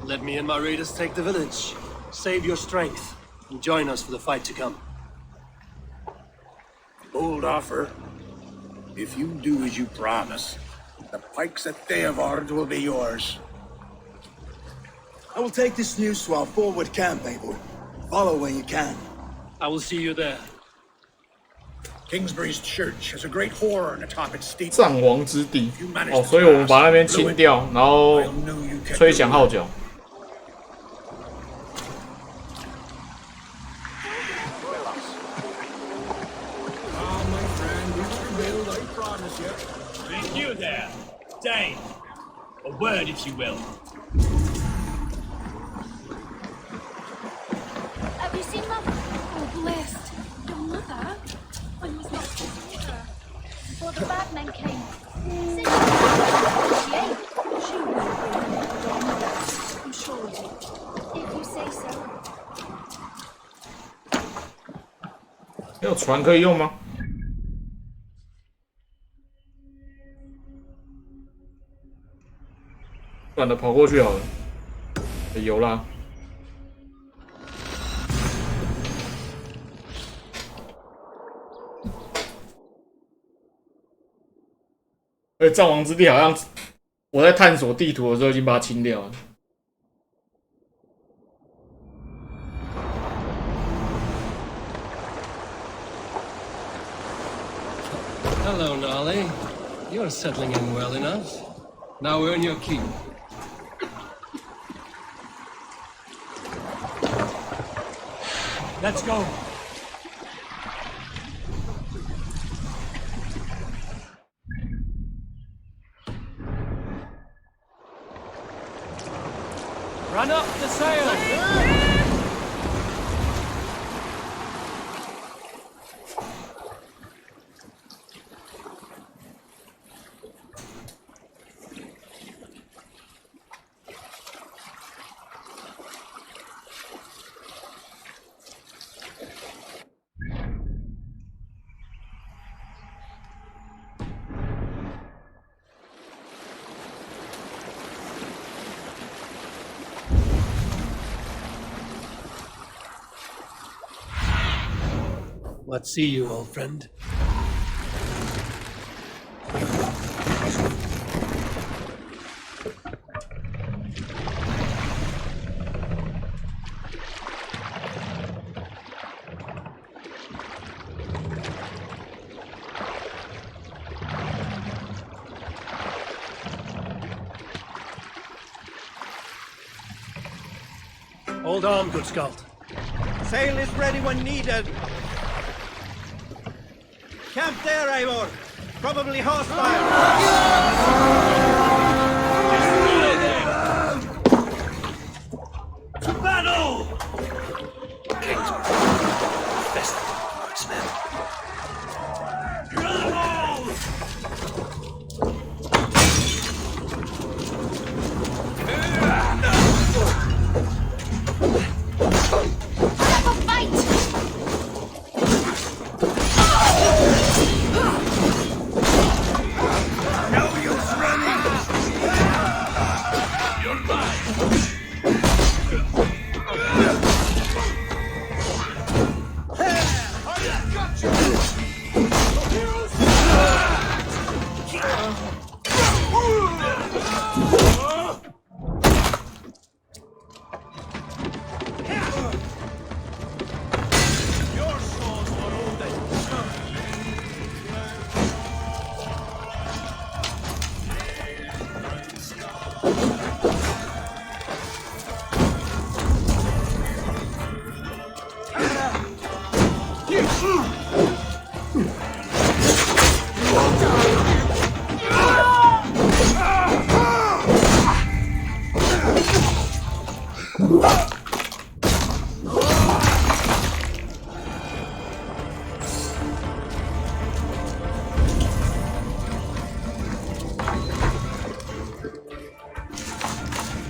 [SPEAKER 1] Let me and my raiders take the village. Save your strength, and join us for the fight to come.
[SPEAKER 12] Bold offer. If you do as you promise, the pikes at Theovard will be yours.
[SPEAKER 9] I will take this news to our forward camp, Abel. Follow when you can.
[SPEAKER 1] I will see you there.
[SPEAKER 12] Kingsbury's church has a great horn atop its steeple.
[SPEAKER 2] 战王之地哦，所以我们把那边清掉，然后吹响号角。
[SPEAKER 13] Thank you there, Dane. A word, if you will.
[SPEAKER 11] Have you seen Mother? Oh, blessed. Your mother? I was not to see her. Before the bad men came. She ate. She will be. I'm sure of it. If you say so.
[SPEAKER 2] 没有船可以用吗？算了，跑过去好了。有啦。战王之地好像我在探索地图的时候已经把它清掉了。
[SPEAKER 1] Hello, Nolly. You're settling in well enough. Now earn your keep. Let's go. Run up the sail! Let's see you, old friend. Hold on, good Skald.
[SPEAKER 14] Sail is ready when needed. Camp there, Eivor. Probably hostile.
[SPEAKER 4] To battle! King's best marksman.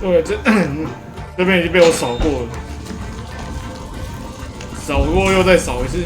[SPEAKER 2] 对，这边已经被我扫过了，扫过又再扫一次。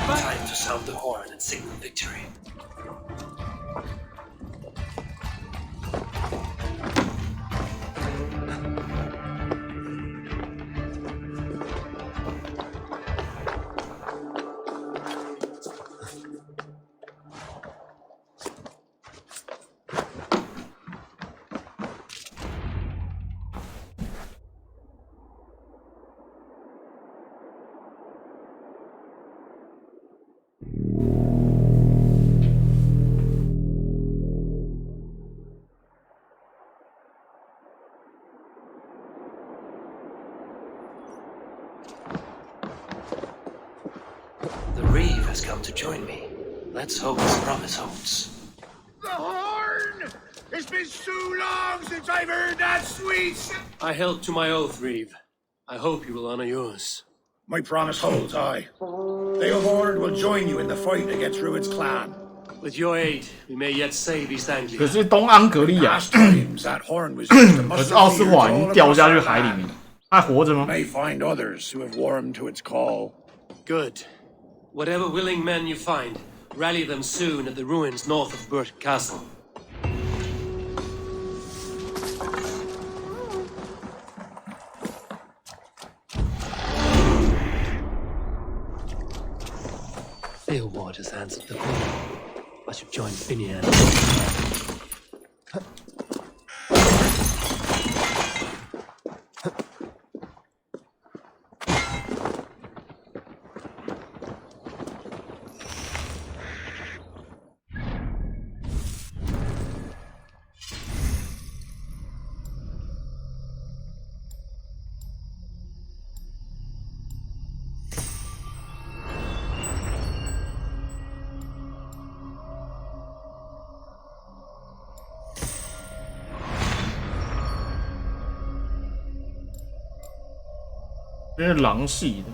[SPEAKER 1] Time to sound the horn and signal victory. has come to join me. Let's hope his promise holds.
[SPEAKER 12] The horn! It's been so long since I've heard that sweet...
[SPEAKER 1] I held to my oath, Reeve. I hope you will honor yours.
[SPEAKER 12] My promise holds, aye. Theobald will join you in the fight against Rued's clan.
[SPEAKER 1] With your aid, we may yet save East Anglia.
[SPEAKER 2] 可是东安格利亚，
[SPEAKER 12] That horn was used to
[SPEAKER 2] 可是
[SPEAKER 12] muster
[SPEAKER 2] 奥斯
[SPEAKER 12] fear
[SPEAKER 2] 华
[SPEAKER 12] to
[SPEAKER 2] 已
[SPEAKER 12] all
[SPEAKER 2] 经掉
[SPEAKER 12] across
[SPEAKER 2] 下去
[SPEAKER 12] our
[SPEAKER 2] 海里
[SPEAKER 12] land.
[SPEAKER 2] 面，还活着吗？
[SPEAKER 12] May find others who have warmed to its call.
[SPEAKER 1] Good. Whatever willing men you find, rally them soon at the ruins north of Burt Castle. Theobald has answered the call. I should join Finian.
[SPEAKER 2] 这是狼系的。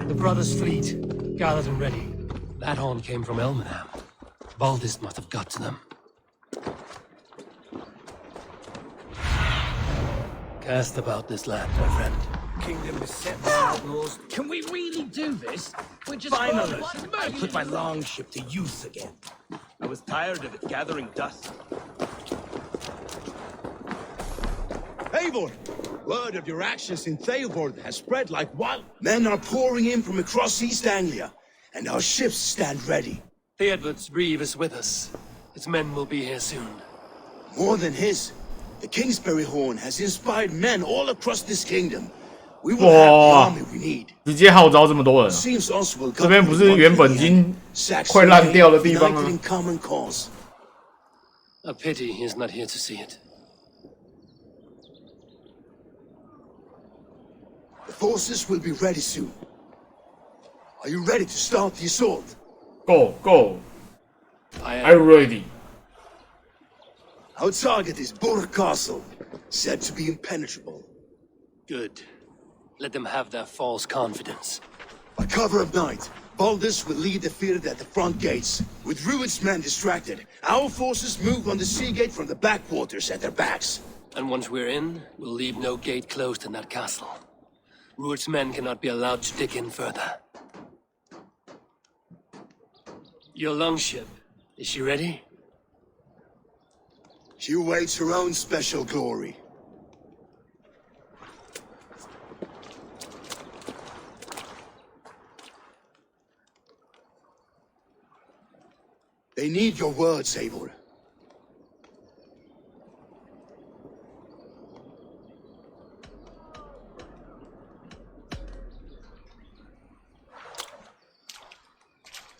[SPEAKER 1] The brothers' fleet, gathered and ready. That horn came from Elmenham. Baldist must have got to them. Cast about this land, my friend.
[SPEAKER 14] Kingdom is set by outlaws. Can we really do this? We're just finally. I put my longship to use again.
[SPEAKER 13] I was tired of it gathering dust.
[SPEAKER 9] Eivor! Word of your actions in Theobald has spread like wild. Men are pouring in from across East Anglia, and our ships stand ready.
[SPEAKER 1] Theodward's Reeve is with us. His men will be here soon.
[SPEAKER 9] More than his, the Kingsbury Horn has inspired men all across this kingdom. We will have the army we need.
[SPEAKER 2] 直接号召这么多人、啊，
[SPEAKER 9] Seems Oswald
[SPEAKER 2] 这边不是原本已经快烂掉的地方吗？
[SPEAKER 9] in common cause.
[SPEAKER 1] A pity he's not here to see it.
[SPEAKER 9] The forces will be ready soon. Are you ready to start the assault?
[SPEAKER 2] Go, go. I'm ready.
[SPEAKER 9] Our target is Bur Castle, said to be impenetrable.
[SPEAKER 1] Good. Let them have their false confidence.
[SPEAKER 9] By cover of night, Baldus will lead the field at the front gates. With Rued's men distracted, our forces move on the sea gate from the backwaters at their backs.
[SPEAKER 1] And once we're in, we'll leave no gate closed in that castle. Rued's men cannot be allowed to dig in further. Your longship, is she ready?
[SPEAKER 9] She awaits her own special glory. need your words, Eivor.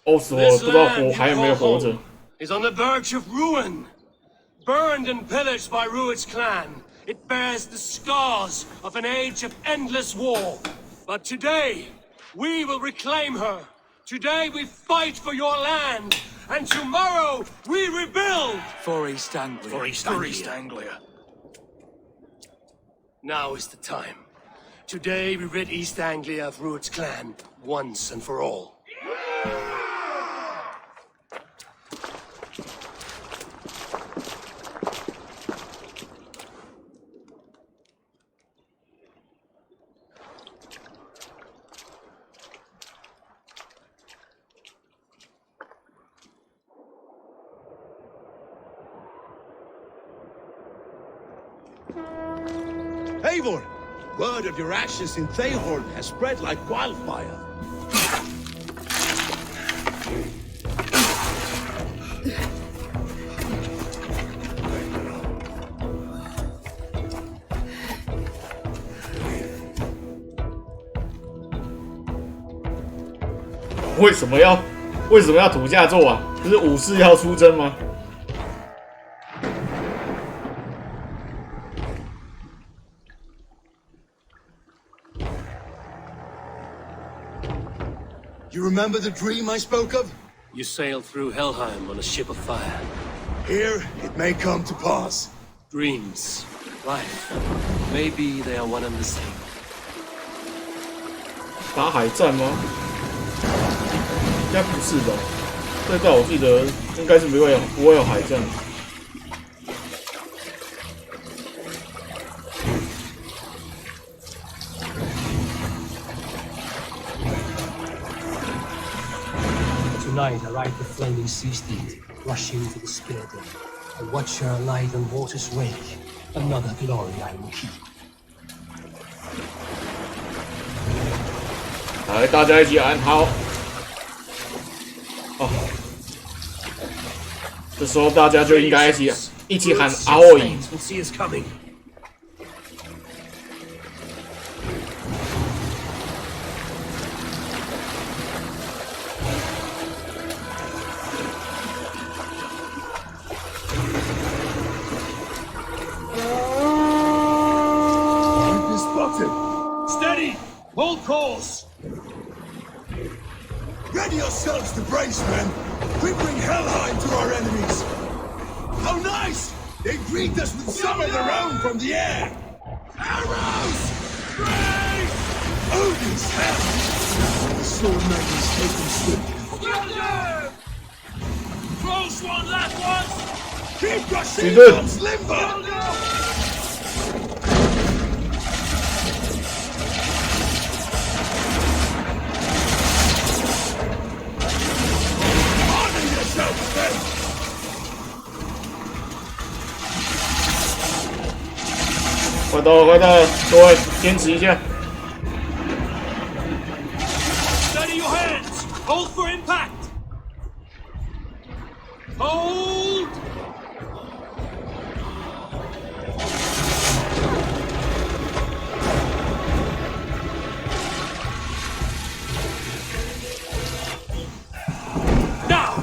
[SPEAKER 2] 哦，死我，不知道活还有没有活着。
[SPEAKER 1] is on the verge of ruin. Burned and pillaged by Ruit's clan, it bears the scars of an age of endless war. But today, we will reclaim her. Today we fight for your land. And tomorrow, we rebuild!
[SPEAKER 3] For East Anglia.
[SPEAKER 1] For East Anglia. Now is the time. Today we rid East Anglia of Ruit's clan, once and for all.
[SPEAKER 9] Eivor! Word of your actions in Thalhorn has spread like wildfire.
[SPEAKER 2] “为什么要土下座啊？不是武士要出征吗？”
[SPEAKER 9] You remember the dream I spoke of?
[SPEAKER 1] You sailed through Helheim on a ship of fire.
[SPEAKER 9] Here, it may come to pass.
[SPEAKER 1] Dreams, life, maybe they are one and the same.
[SPEAKER 2] 打海战吗？应该不是吧？这段我记得应该是不会有海战。
[SPEAKER 1] Tonight I ride the flaming sea steed, rushing to the spear den. A watcher alive in water's wake. Another glory I will keep.
[SPEAKER 2] 来，大家一起喊好！哦，这时候大家就应该一起喊“阿欧伊”。
[SPEAKER 1] Steady! Hold course!
[SPEAKER 9] Ready yourselves to brace, men! We bring Helheim to our enemies! How nice! They greet us with some of their own from the air! Arrows! Brace! Odin's hell! The sword makers take them swift.
[SPEAKER 1] Close one, last one!
[SPEAKER 9] Keep your shields limber! Yourself,
[SPEAKER 2] 快到了，快到了，各位坚持一下。
[SPEAKER 1] Steady your hands! Hold for impact! Hold! Now!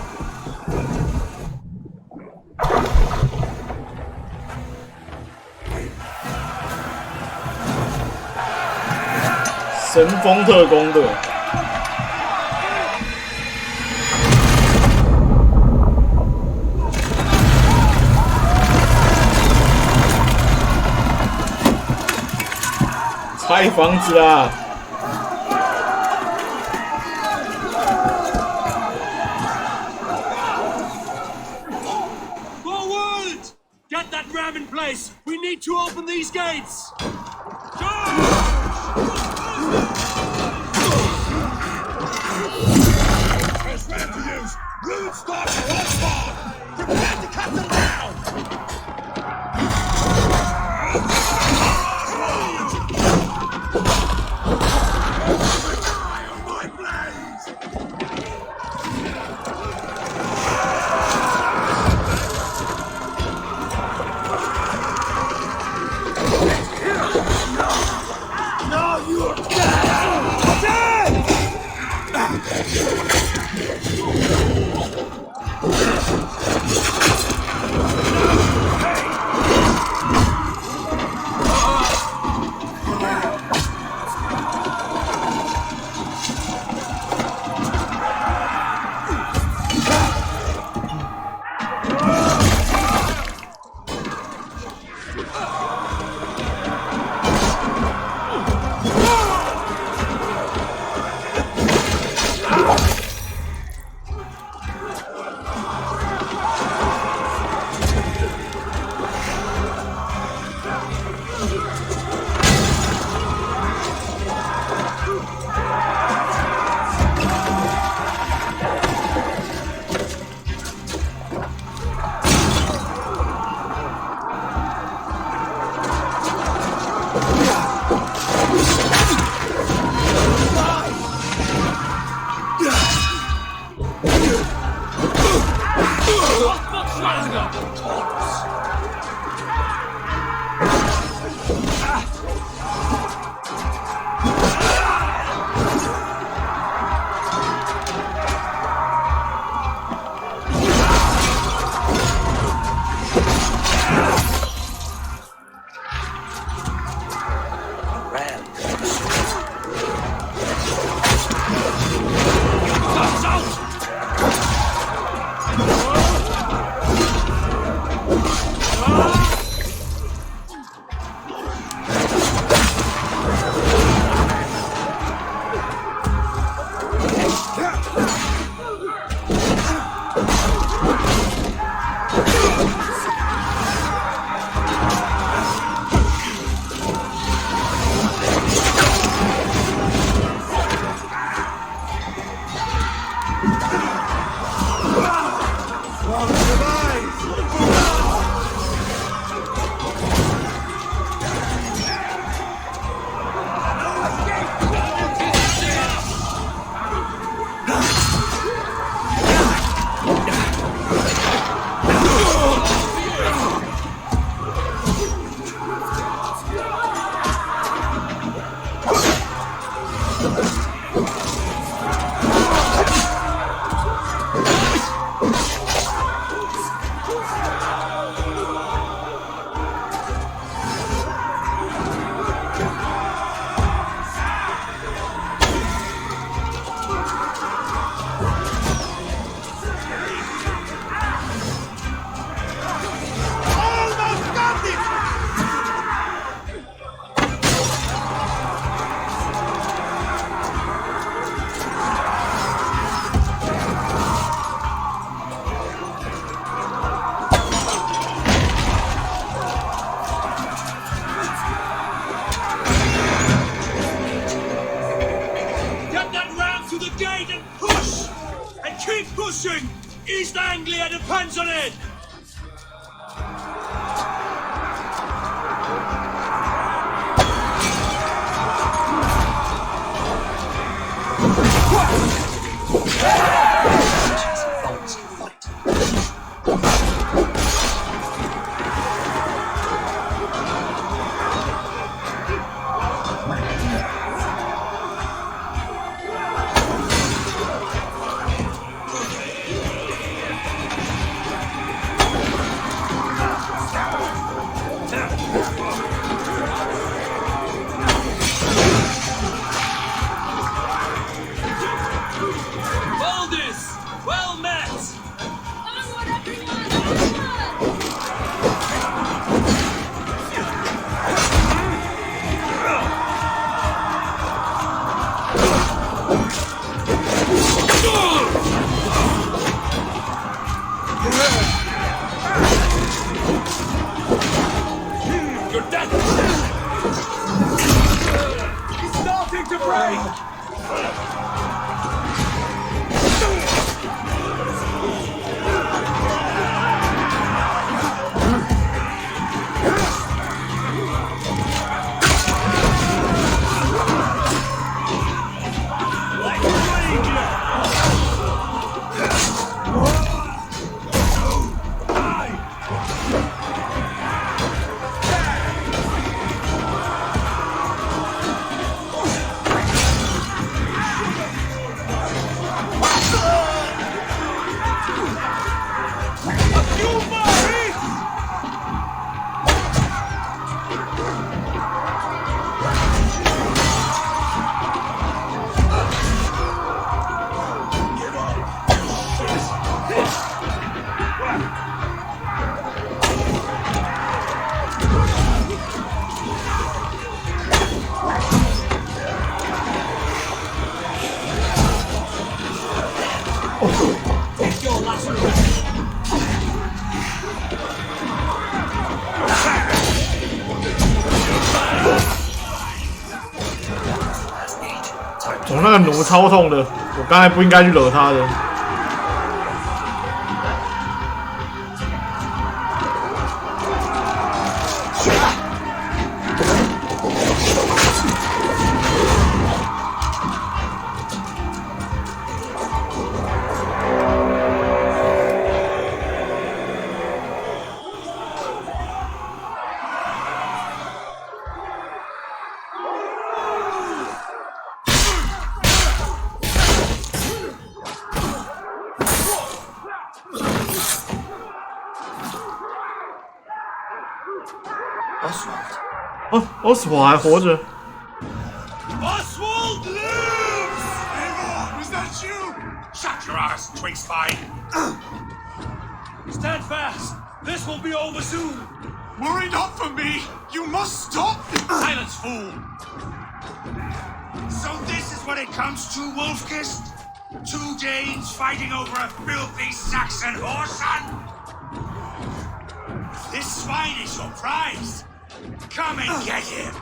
[SPEAKER 2] 神风特工队。拆房子啦！
[SPEAKER 1] Forward! Get that ram in place! We need to open these gates!
[SPEAKER 9] Press ram to use! Rude start to hold. Prepare to cut them down! Die on my blades!
[SPEAKER 7] pushing! East Anglia depends on it!
[SPEAKER 2] 那个弩超痛的，我刚才不应该去惹他的。Oswald 还活着。
[SPEAKER 7] Oswald lives!
[SPEAKER 9] Eivor, was that you?
[SPEAKER 12] Shut your ass, twig spine!
[SPEAKER 7] Stand fast! This will be over soon!
[SPEAKER 9] Worry not for me! You must stop!
[SPEAKER 12] Silence, fool! So this is what it comes to, Wolfkist? 2 Danes fighting over a filthy Saxon whoreson? This swine is your prize! Come and get him!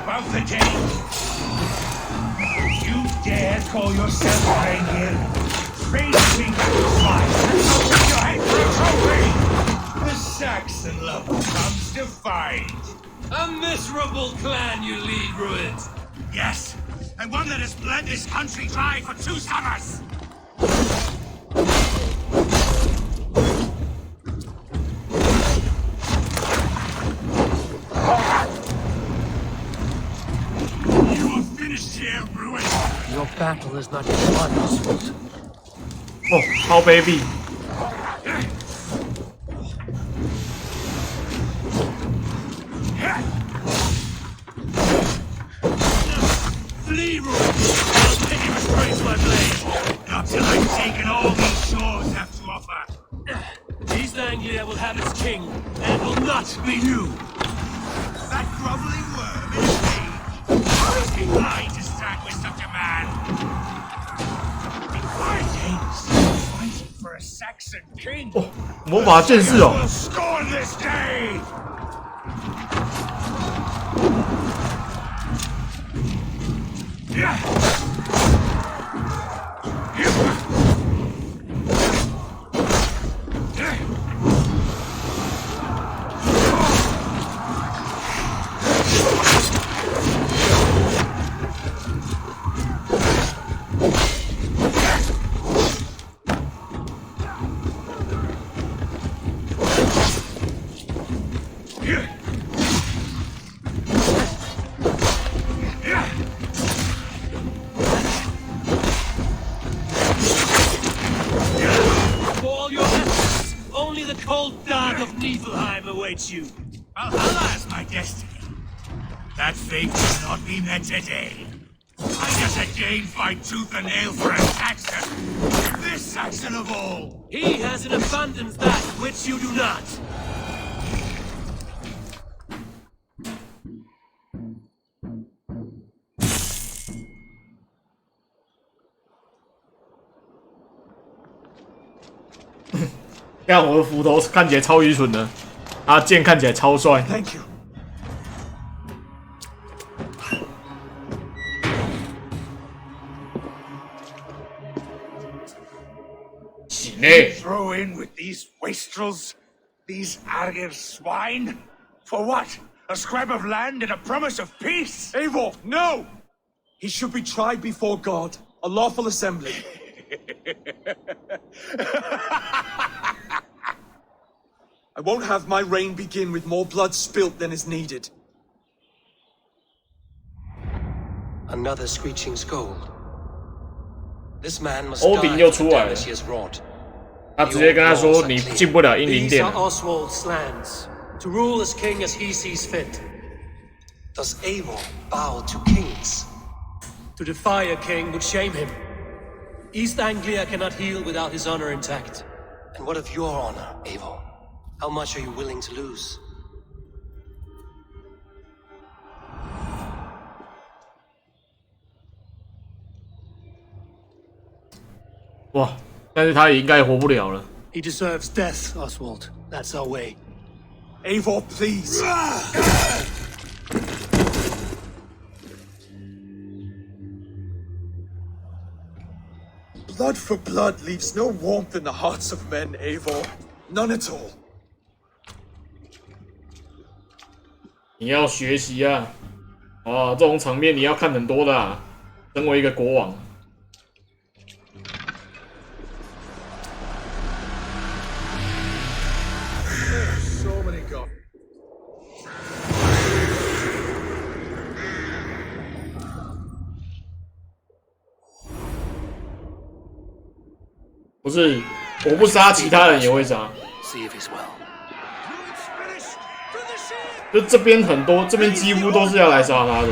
[SPEAKER 12] above the Danes? You dare call yourself Reindeer? Raise me swine, and I'll take your head for a trophy! The Saxon love comes to fight.
[SPEAKER 1] A miserable clan you lead, Rued.
[SPEAKER 12] Yes, and one that has bled this country dry for 2 summers!
[SPEAKER 1] Your battle is not yet won, Oswald.
[SPEAKER 2] Oh, how baby.
[SPEAKER 12] Flee, Roy! I'll take him straight to my blade! Not till I've taken all these shores have to offer!
[SPEAKER 1] East Anglia will have its king, and will not be you!
[SPEAKER 12] That groveling worm in a cage! How can I to stand with such a man? Fighting for a Saxon king!
[SPEAKER 2] 哦，魔法剑士哦
[SPEAKER 12] will scorn this day!
[SPEAKER 1] You.
[SPEAKER 12] Valhalla is my destiny. That fate will not be met today. I guess a Dane fight tooth and nail for a Saxon. This Saxon of all.
[SPEAKER 1] He has in abundance that which you do not.
[SPEAKER 2] Thank 看我的斧头看起来超愚蠢的。 啊，剑看起来超帅。
[SPEAKER 3] Thank you.
[SPEAKER 2] 喜内
[SPEAKER 12] Throw in with these wastrels, these Argir swine? For what? A scrap of land and a promise of peace?
[SPEAKER 3] Eivor, no! He should be tried before God, a lawful assembly. I won't have my reign begin with more blood spilt than is needed.
[SPEAKER 1] Another screeching scold. This man must
[SPEAKER 2] 欧鼎
[SPEAKER 1] die
[SPEAKER 2] 又
[SPEAKER 1] for
[SPEAKER 2] 出
[SPEAKER 1] the
[SPEAKER 2] 来了
[SPEAKER 1] damage he has wrought.
[SPEAKER 2] 他直接跟他说：“你进不了英灵
[SPEAKER 1] These
[SPEAKER 2] 殿
[SPEAKER 1] are
[SPEAKER 2] 了。”
[SPEAKER 1] Oswald's lands, to rule as king as he sees fit. Does Eivor bow to kings? To defy a king would shame him. East Anglia cannot heal without his honor intact. And what of your honor, Eivor? How much are you willing to lose?
[SPEAKER 2] 哇！但是他也应该活不了了。
[SPEAKER 1] He deserves death, Oswald. That's our way.
[SPEAKER 3] Eivor, please. Blood for blood leaves no warmth in the hearts of men, Eivor. None at all.
[SPEAKER 2] 你要学习啊！啊，这种场面你要看很多的啊。身为一个国王。
[SPEAKER 3] So many gods.
[SPEAKER 2] 不是，我不杀其他人也会杀。
[SPEAKER 1] See if he's well.
[SPEAKER 2] 就这边很多，这边几乎都是要来杀他的。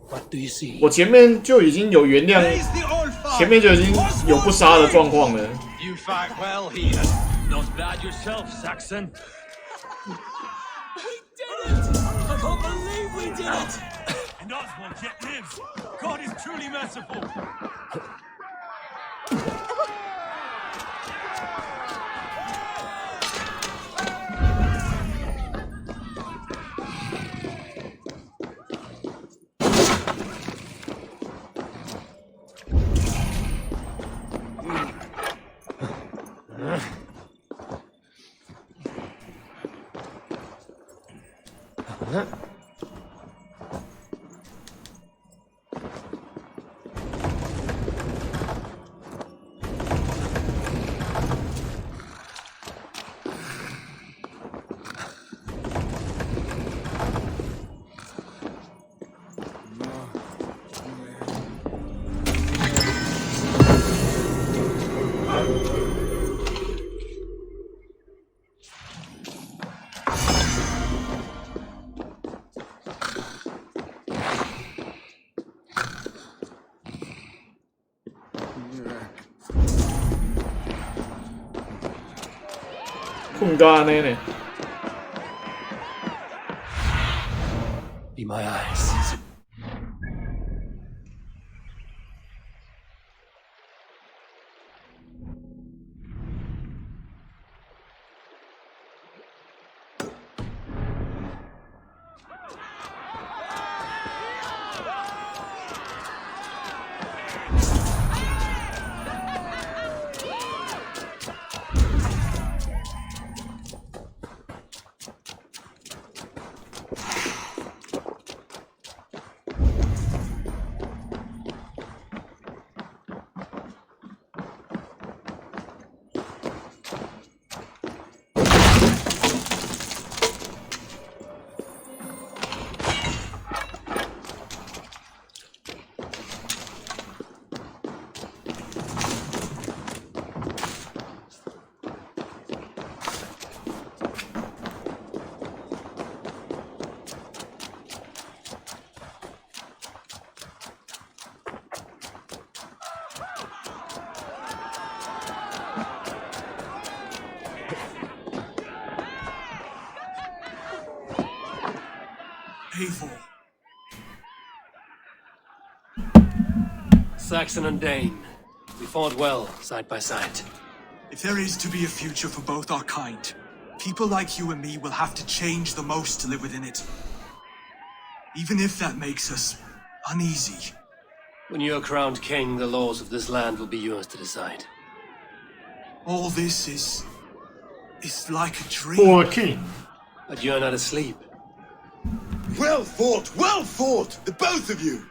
[SPEAKER 1] What do you see?
[SPEAKER 2] 我前面就已经有原谅，前面就已经有不杀的状况了。
[SPEAKER 14] You fight well here. Not bad yourself, Saxon.
[SPEAKER 1] We did it! I can't believe we did it!
[SPEAKER 14] And Oswald yet lives. God is truly merciful.
[SPEAKER 2] 困干呢？
[SPEAKER 1] Be my eyes.
[SPEAKER 3] Eivor.
[SPEAKER 1] Saxon and Dane, we fought well, side by side.
[SPEAKER 3] If there is to be a future for both our kind, people like you and me will have to change the most to live within it. Even if that makes us uneasy.
[SPEAKER 1] When you're crowned king, the laws of this land will be yours to decide.
[SPEAKER 3] All this is like a dream.
[SPEAKER 2] For a king.
[SPEAKER 1] But you're not asleep.
[SPEAKER 9] Well fought, the both of you!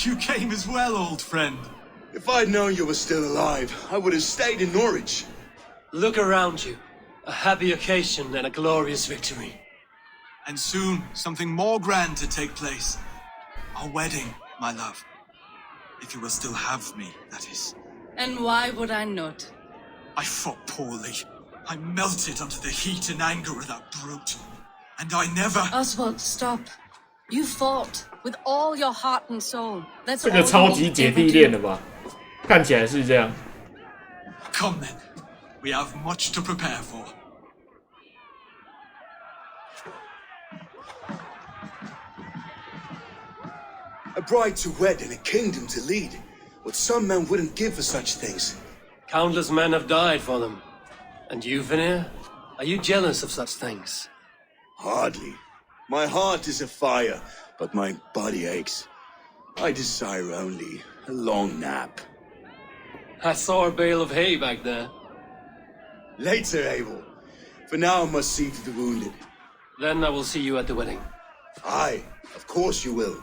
[SPEAKER 3] You came as well, old friend.
[SPEAKER 9] If I'd known you were still alive, I would have stayed in Norwich.
[SPEAKER 1] Look around you. A happy occasion and a glorious victory.
[SPEAKER 3] And soon, something more grand to take place. Our wedding, my love. If you will still have me, that is.
[SPEAKER 5] And why would I not?
[SPEAKER 3] I fought poorly. I melted under the heat and anger of that brute. And I never...
[SPEAKER 5] Oswald, stop. You fought with all your heart and soul. That's
[SPEAKER 2] 这个超级姐弟恋的吧？看起来是这样。
[SPEAKER 3] Come then. We have much to prepare for.
[SPEAKER 9] A bride to wed and a kingdom to lead. What some men wouldn't give for such things.
[SPEAKER 1] Countless men have died for them. And you, Vanir? Are you jealous of such things?
[SPEAKER 9] Hardly. My heart is afire, but my body aches. I desire only a long nap.
[SPEAKER 1] I saw a bale of hay back there.
[SPEAKER 9] Later, Abel. For now, I must see to the wounded.
[SPEAKER 1] Then I will see you at the wedding.
[SPEAKER 9] Aye, of course you will.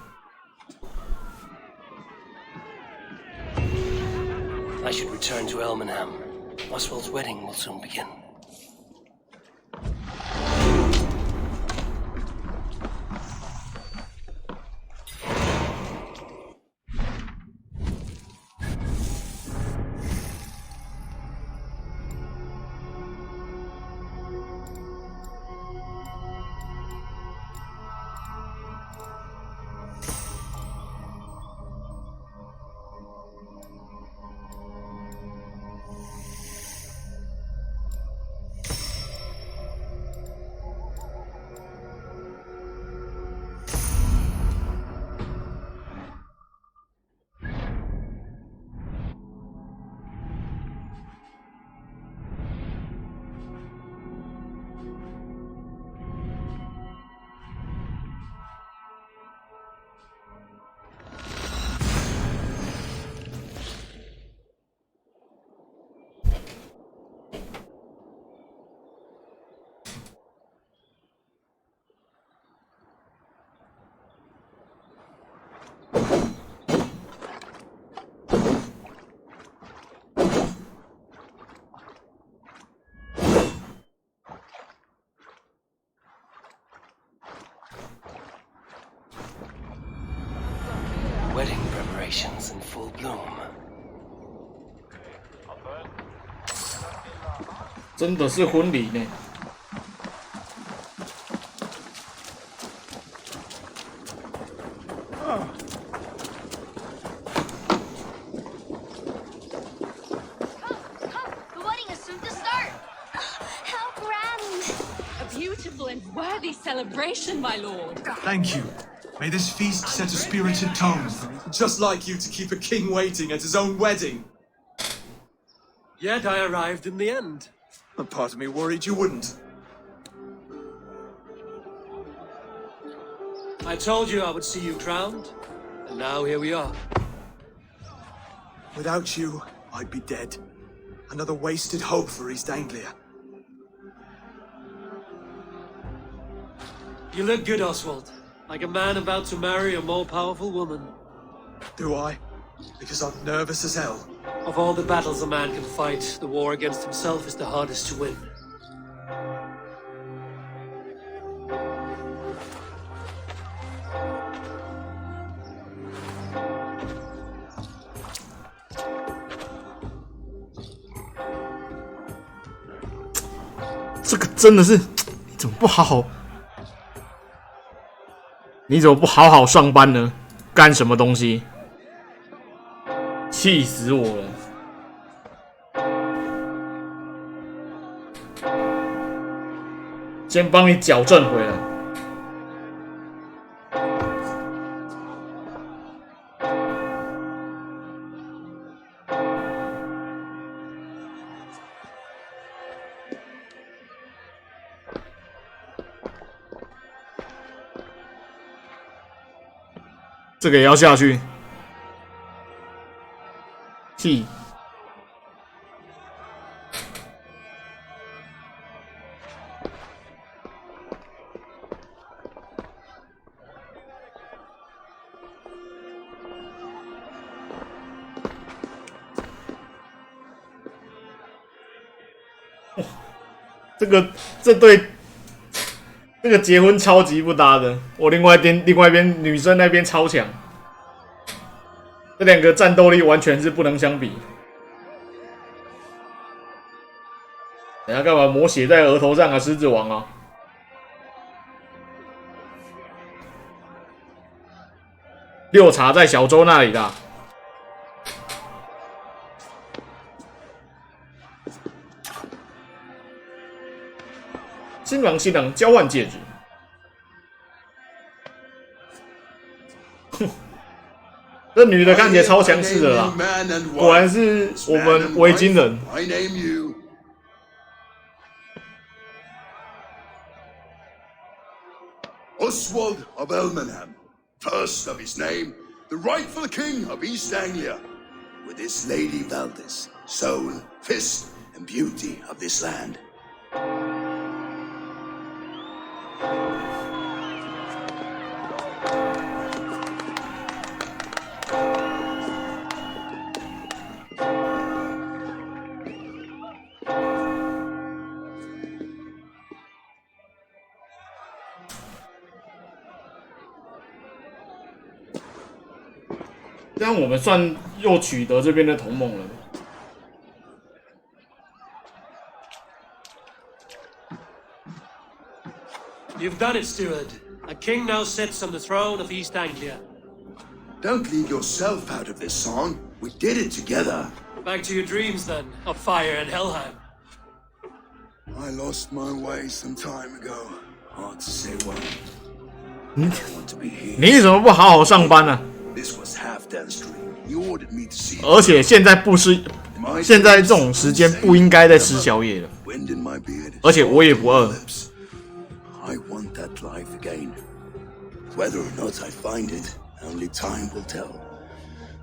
[SPEAKER 1] I should return to Elmenham. Oswald's wedding will soon begin.
[SPEAKER 4] bloom.
[SPEAKER 2] 真的是婚礼呢。
[SPEAKER 11] The wedding is soon to start. How grand!
[SPEAKER 5] A beautiful and worthy celebration, my lord.
[SPEAKER 3] Thank you. May this feast set a spirited tone. Just like you to keep a king waiting at his own wedding.
[SPEAKER 1] Yet I arrived in the end.
[SPEAKER 3] A part of me worried you wouldn't.
[SPEAKER 1] I told you I would see you crowned, and now here we are.
[SPEAKER 3] Without you, I'd be dead. Another wasted hope for East Anglia.
[SPEAKER 1] You look good, Oswald. Like a man about to marry a more powerful woman.
[SPEAKER 3] Do I? Because I'm nervous as hell.
[SPEAKER 1] Of all the battles a man can fight, the war against himself is the hardest to win.
[SPEAKER 2] 这个真的是，你怎么不好好？你怎么不好好上班呢？干什么东西？气死我了！先帮你矫正回来。这个也要下去，气。这对这个结婚超级不搭的。我另外一边女生那边超强，这两个战斗力完全是不能相比。等下干嘛抹血在额头上啊，狮子王啊！六茶在小舟那里啦。新郎新娘交换戒指。哼，这女的看起来超强势的啦，果然是我们维京人。
[SPEAKER 9] Oswald of Elmenham, first of his name, the rightful king of East Anglia, with this Lady Valdis, soul, fist, and beauty of this land. 这样我们算又取得这边的同盟了。
[SPEAKER 1] You've done it, Steward. A king now sits on the throne of East Anglia.
[SPEAKER 9] Don't leave yourself out of this song. We did it together.
[SPEAKER 1] Back to your dreams, then, of fire and Helheim.
[SPEAKER 9] I lost my way some time ago. Hard to say why.
[SPEAKER 2] 你怎么不好好上班呢？
[SPEAKER 9] This was half Dan's dream. He ordered me to see.
[SPEAKER 2] 而且现在不是，现在这种时间不应该在吃宵夜了。而且我也不饿。
[SPEAKER 9] I want that life again. Whether or not I find it, only time will tell.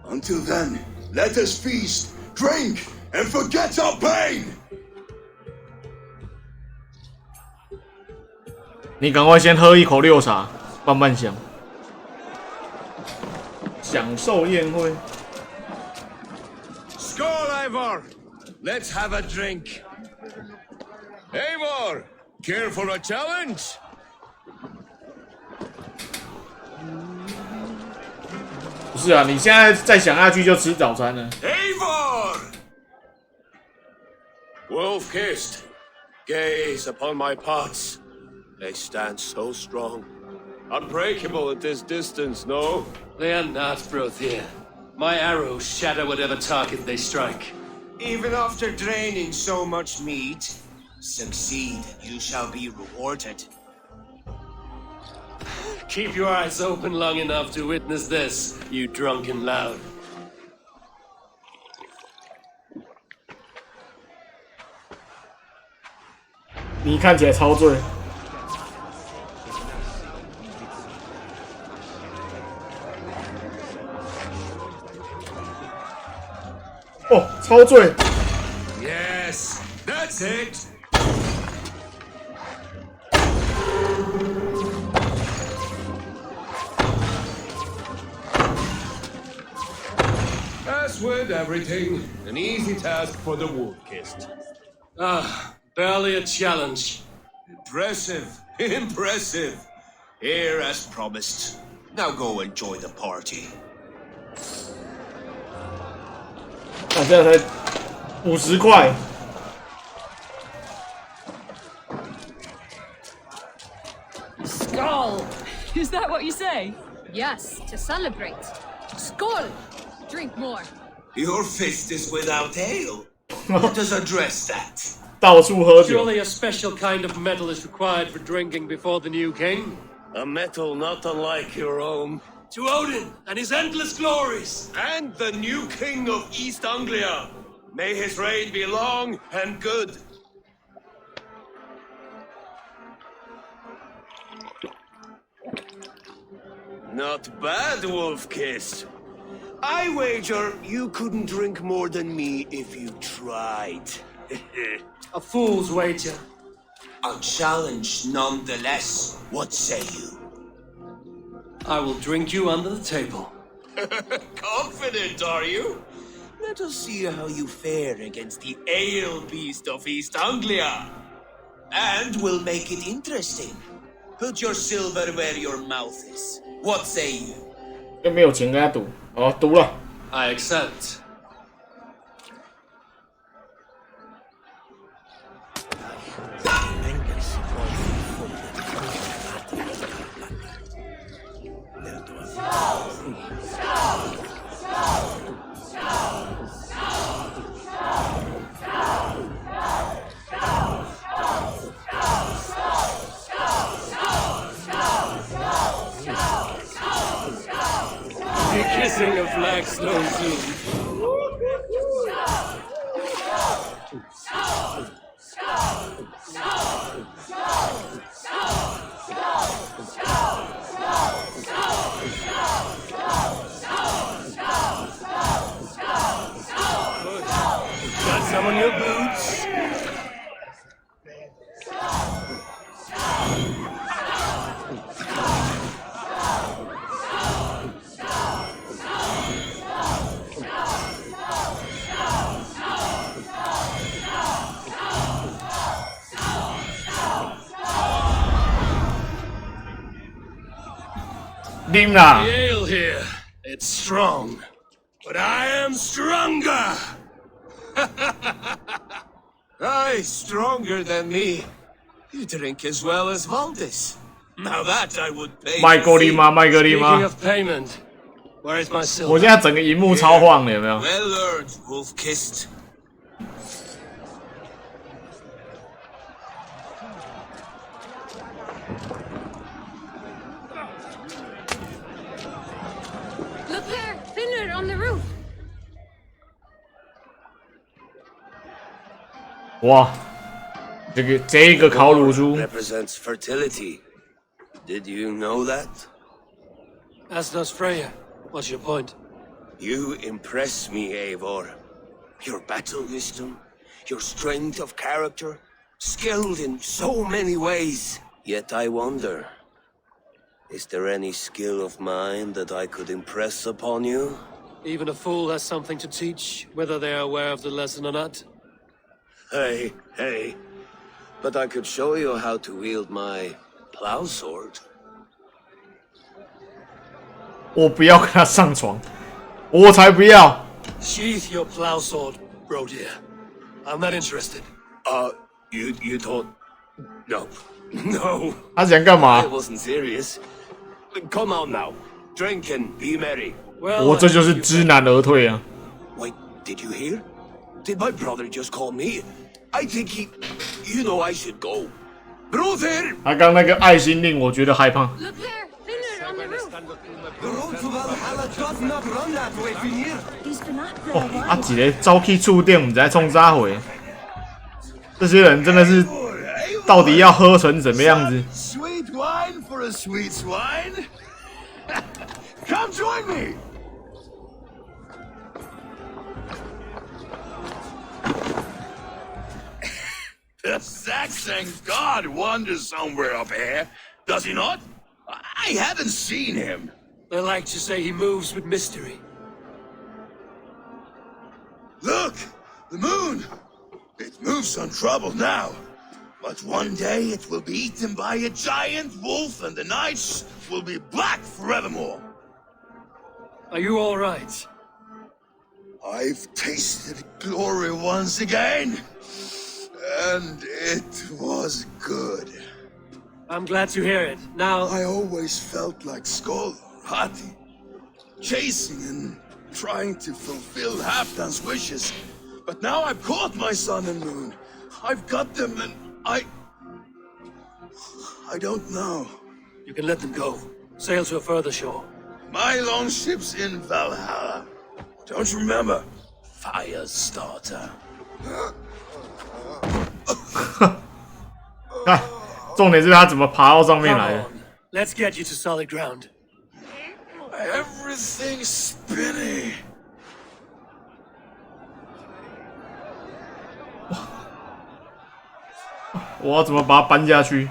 [SPEAKER 9] Until then, let us feast, drink, and forget our pain.
[SPEAKER 2] 你赶快先喝一口六茶，慢慢想。 享受宴会。
[SPEAKER 6] Skål, Eivor! Let's have a drink. Eivor, care for a challenge?
[SPEAKER 2] 不是啊，你现在再想下去就吃早餐了。
[SPEAKER 4] Eivor!
[SPEAKER 7] Wolf-kissed, gaze upon my parts. They stand so strong. Unbreakable at this distance, no?
[SPEAKER 1] They are not, Brothier. My arrows shatter whatever target they strike.
[SPEAKER 4] Even after draining so much meat, succeed, you shall be rewarded.
[SPEAKER 1] Keep your eyes open long enough to witness this, you drunken loud.
[SPEAKER 2] 你看起来超醉。哦，超醉。
[SPEAKER 4] Yes, that's it.
[SPEAKER 7] As with everything, an easy task for the wolf-kissed.
[SPEAKER 1] Ah, barely a challenge.
[SPEAKER 4] Impressive, impressive. Here as promised. Now go enjoy the party.
[SPEAKER 2] 我现在才50块。
[SPEAKER 5] Skull!
[SPEAKER 11] Is that what you say? Yes, to celebrate. Skål! Drink more.
[SPEAKER 4] Your fist is without ale. Let us address that.
[SPEAKER 2] 到处喝酒。
[SPEAKER 1] Surely a special kind of metal is required for drinking before the new king?
[SPEAKER 4] A metal not unlike your own.
[SPEAKER 1] To Odin and his endless glories!
[SPEAKER 4] And the new king of East Anglia. May his reign be long and good. Not bad, Wolf-kissed. I wager you couldn't drink more than me if you tried.
[SPEAKER 1] A fool's wager.
[SPEAKER 4] A challenge nonetheless. What say you?
[SPEAKER 1] I will drink you under the table.
[SPEAKER 4] Confident, are you? Let us see how you fare against the ale beast of East Anglia. And we'll make it interesting. Put your silver where your mouth is. What say you?
[SPEAKER 2] 又没有钱跟他赌，好赌了。
[SPEAKER 1] I accept. The kissing of flagstone soon. Got some on your boots?
[SPEAKER 2] Lim啦
[SPEAKER 1] The ale here, it's strong, but I am stronger.
[SPEAKER 4] Aye, stronger than me. You drink as well as Valdis. Now that I would pay.
[SPEAKER 2] 麦格里吗？麦格里
[SPEAKER 1] Speaking
[SPEAKER 2] 吗？
[SPEAKER 1] of payment, where is my
[SPEAKER 2] 我
[SPEAKER 1] silver?
[SPEAKER 2] 现在整个荧幕超晃的，有没有？
[SPEAKER 4] Well earned, Wolf-kissed.
[SPEAKER 11] Look there! Thinner on the roof!
[SPEAKER 2] 哇，这个烤乳猪，
[SPEAKER 4] Represents fertility. Did you know that?
[SPEAKER 1] As does Freya. What's your point?
[SPEAKER 4] You impress me, Eivor. Your battle wisdom, your strength of character, skilled in so many ways. Yet I wonder, is there any skill of mine that I could impress upon you?
[SPEAKER 1] Even a fool has something to teach, whether they are aware of the lesson or not.
[SPEAKER 4] Hey, but I could show you how to wield my plow sword.
[SPEAKER 2] 我不要跟他上床，我才不要。
[SPEAKER 1] Sheath your plow sword, bro dear. I'm not interested.
[SPEAKER 7] You thought? No. No.
[SPEAKER 2] 他想干嘛
[SPEAKER 7] I wasn't serious. Come on now. Drink and be merry.
[SPEAKER 2] 我这就是知难而退啊。
[SPEAKER 7] Wait, did you hear? Did my brother just call me? I think he... You know I should go. Brother!
[SPEAKER 2] 他刚那个爱心令，我觉得害怕。
[SPEAKER 11] Look there, thinner on the roof.
[SPEAKER 3] The road to Valhalla does not run that way, Finir.
[SPEAKER 11] He's been up there a
[SPEAKER 2] 啊，
[SPEAKER 11] while.
[SPEAKER 2] 一个走去触电，不知道冲啥回。这些人真的是，到底要喝成什么样子？
[SPEAKER 9] Sweet wine for a sweet swine. Come join me. The Saxon god wanders somewhere up here, does he not? I haven't seen him.
[SPEAKER 1] They like to say he moves with mystery.
[SPEAKER 9] Look, the moon. It moves untroubled now. But one day it will be eaten by a giant wolf and the nights will be black forevermore.
[SPEAKER 1] Are you all right?
[SPEAKER 9] I've tasted glory once again. And it was good.
[SPEAKER 1] I'm glad to hear it. Now...
[SPEAKER 9] I always felt like Skoll, Hati, chasing and trying to fulfill Halfdan's wishes. But now I've caught my sun and moon. I've got them and I don't know.
[SPEAKER 1] You can let them go. Sail to a further shore.
[SPEAKER 9] My longship's in Valhalla. Don't you remember? Firestarter.
[SPEAKER 2] 看，重点是他怎么爬到上面
[SPEAKER 1] Come
[SPEAKER 2] 来的。
[SPEAKER 1] on. Let's get you to solid ground.
[SPEAKER 9] Everything's spinning.
[SPEAKER 2] 我要怎么把它搬下去？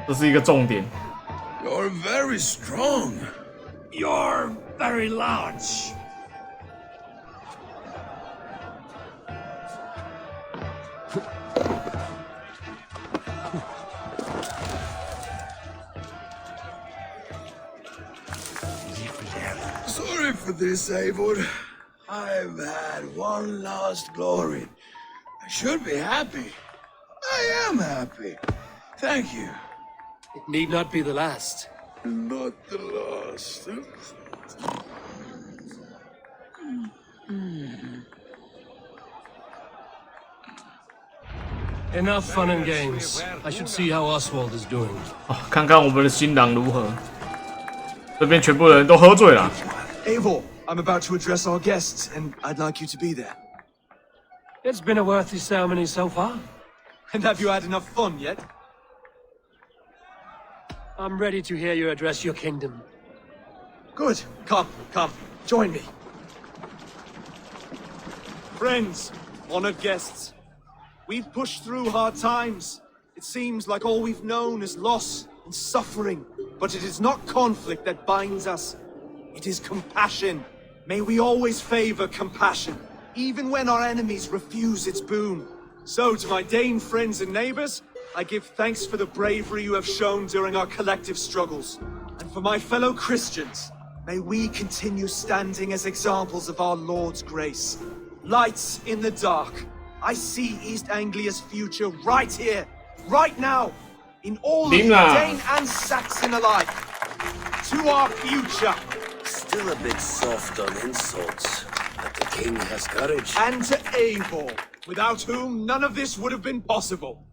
[SPEAKER 2] 这是一个重点。
[SPEAKER 9] You're very strong. You're very large. Sorry for this, Eivor. I've had one last glory. I should be happy. I am happy. Thank you.
[SPEAKER 1] It need not be the last.
[SPEAKER 9] Not the last.
[SPEAKER 1] Enough fun and games. I should see how Oswald is doing.
[SPEAKER 2] 看看我们的新郎如何。这边全部人都喝醉了。
[SPEAKER 3] Eivor, I'm about to address our guests, and I'd like you to be there.
[SPEAKER 1] It's been a worthy ceremony so far.
[SPEAKER 3] And have you had enough fun yet?
[SPEAKER 1] I'm ready to hear you address your kingdom.
[SPEAKER 3] Good. Come, join me. Friends, honored guests, we've pushed through hard times. It seems like all we've known is loss and suffering. But it is not conflict that binds us. It is compassion. May we always favor compassion, even when our enemies refuse its boon. So, to my Dane friends and neighbors, I give thanks for the bravery you have shown during our collective struggles. And for my fellow Christians, may we continue standing as examples of our Lord's grace. Lights in the dark. I see East Anglia's future right here, right now, in all of you, Dane and Saxon alike. To our future.
[SPEAKER 4] Still a bit soft on insults, but the king has courage.
[SPEAKER 3] And to Eivor, without whom none of this would have been possible.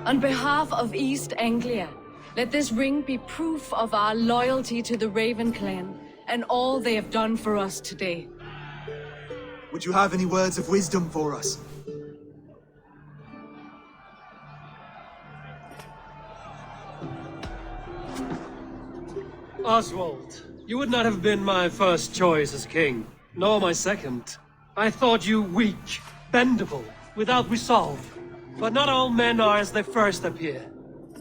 [SPEAKER 5] On behalf of East Anglia, let this ring be proof of our loyalty to the Raven clan and all they have done for us today.
[SPEAKER 3] Would you have any words of wisdom for us?
[SPEAKER 1] Oswald, you would not have been my first choice as king, nor my second. I thought you weak, bendable, without resolve. But not all men are as they first appear.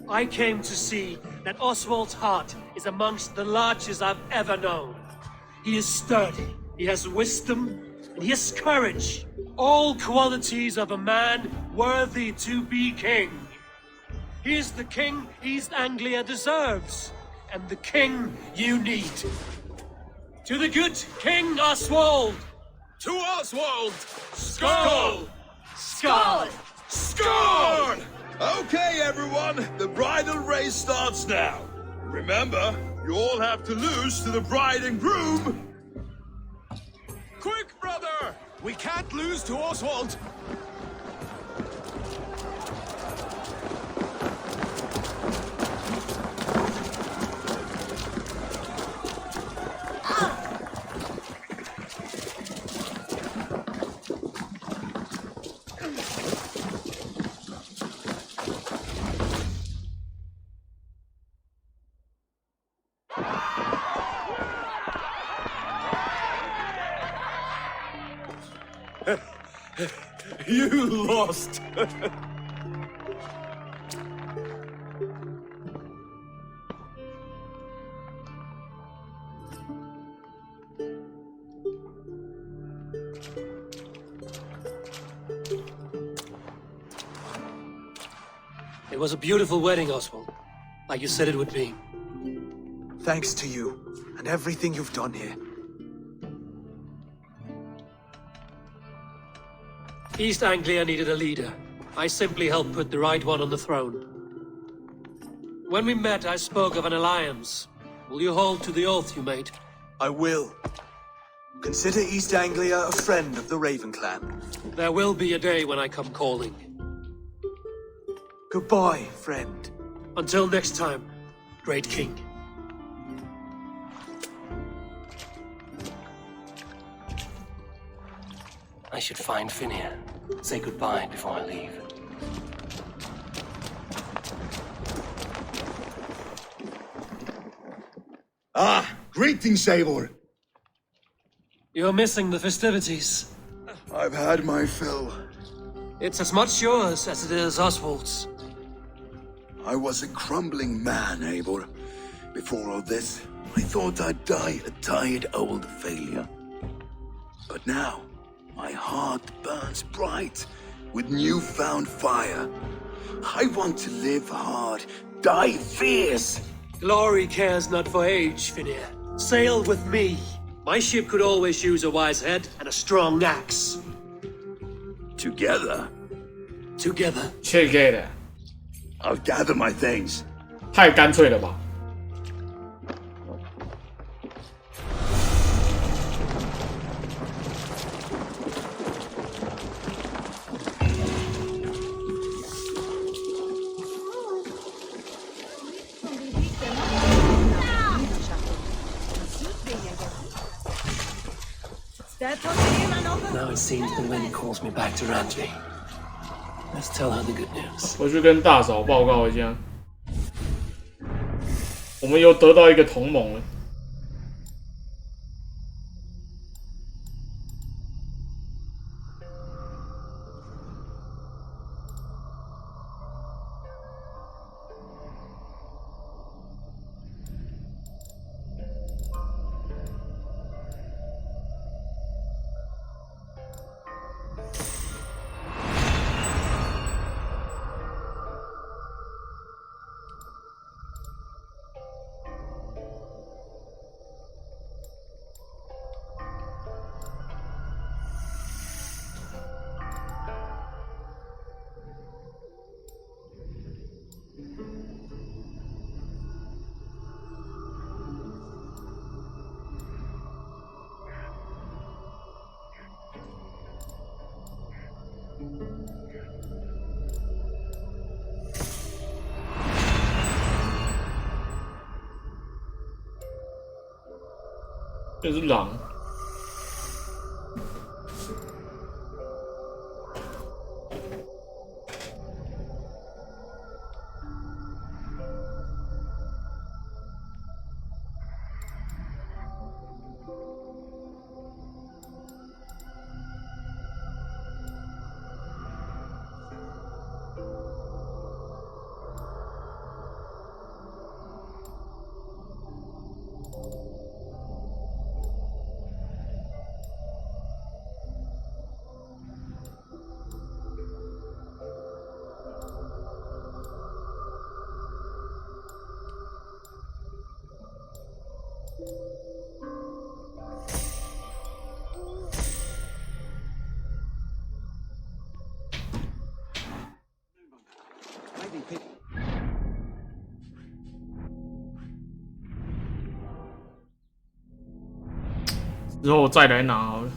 [SPEAKER 1] I came to see that Oswald's heart is amongst the largest I've ever known. He is sturdy, he has wisdom, and he has courage. All qualities of a man worthy to be king. He is the king East Anglia deserves, and the king you need. To the good King Oswald!
[SPEAKER 7] To Oswald!
[SPEAKER 1] Skull!
[SPEAKER 7] Skull! Skull! Okay, everyone, the bridal race starts now. Remember, you all have to lose to the bride and groom.
[SPEAKER 6] Quick, brother! We can't lose to Oswald.
[SPEAKER 7] You lost.
[SPEAKER 1] It was a beautiful wedding, Oswald. Like you said it would be.
[SPEAKER 3] Thanks to you, and everything you've done here.
[SPEAKER 1] East Anglia needed a leader. I simply helped put the right one on the throne. When we met, I spoke of an alliance. Will you hold to the oath you made?
[SPEAKER 3] I will. Consider East Anglia a friend of the Raven clan.
[SPEAKER 1] There will be a day when I come calling.
[SPEAKER 3] Goodbye, friend.
[SPEAKER 1] Until next time, great king. I should find Finir. Say goodbye before I leave.
[SPEAKER 9] Ah, greetings, Eivor.
[SPEAKER 1] You're missing the festivities.
[SPEAKER 9] I've had my fill.
[SPEAKER 1] It's as much yours as it is Oswald's.
[SPEAKER 9] I was a crumbling man, Eivor. Before all this, I thought I'd die a tired old failure. But now, my heart burns bright with newfound fire. I want to live hard, die fierce.
[SPEAKER 1] Glory cares not for age, Finir. Sail with me. My ship could always use a wise head and a strong axe.
[SPEAKER 9] Together.
[SPEAKER 1] Together.
[SPEAKER 2] Together.
[SPEAKER 9] I'll gather my things.
[SPEAKER 2] 太干脆了吧。
[SPEAKER 1] Now it seems the wind calls me back to Randvi. Let's tell her the good news.
[SPEAKER 2] 我去跟大嫂报告一下，我们又得到一个同盟了。这是狼。之后再来拿好了。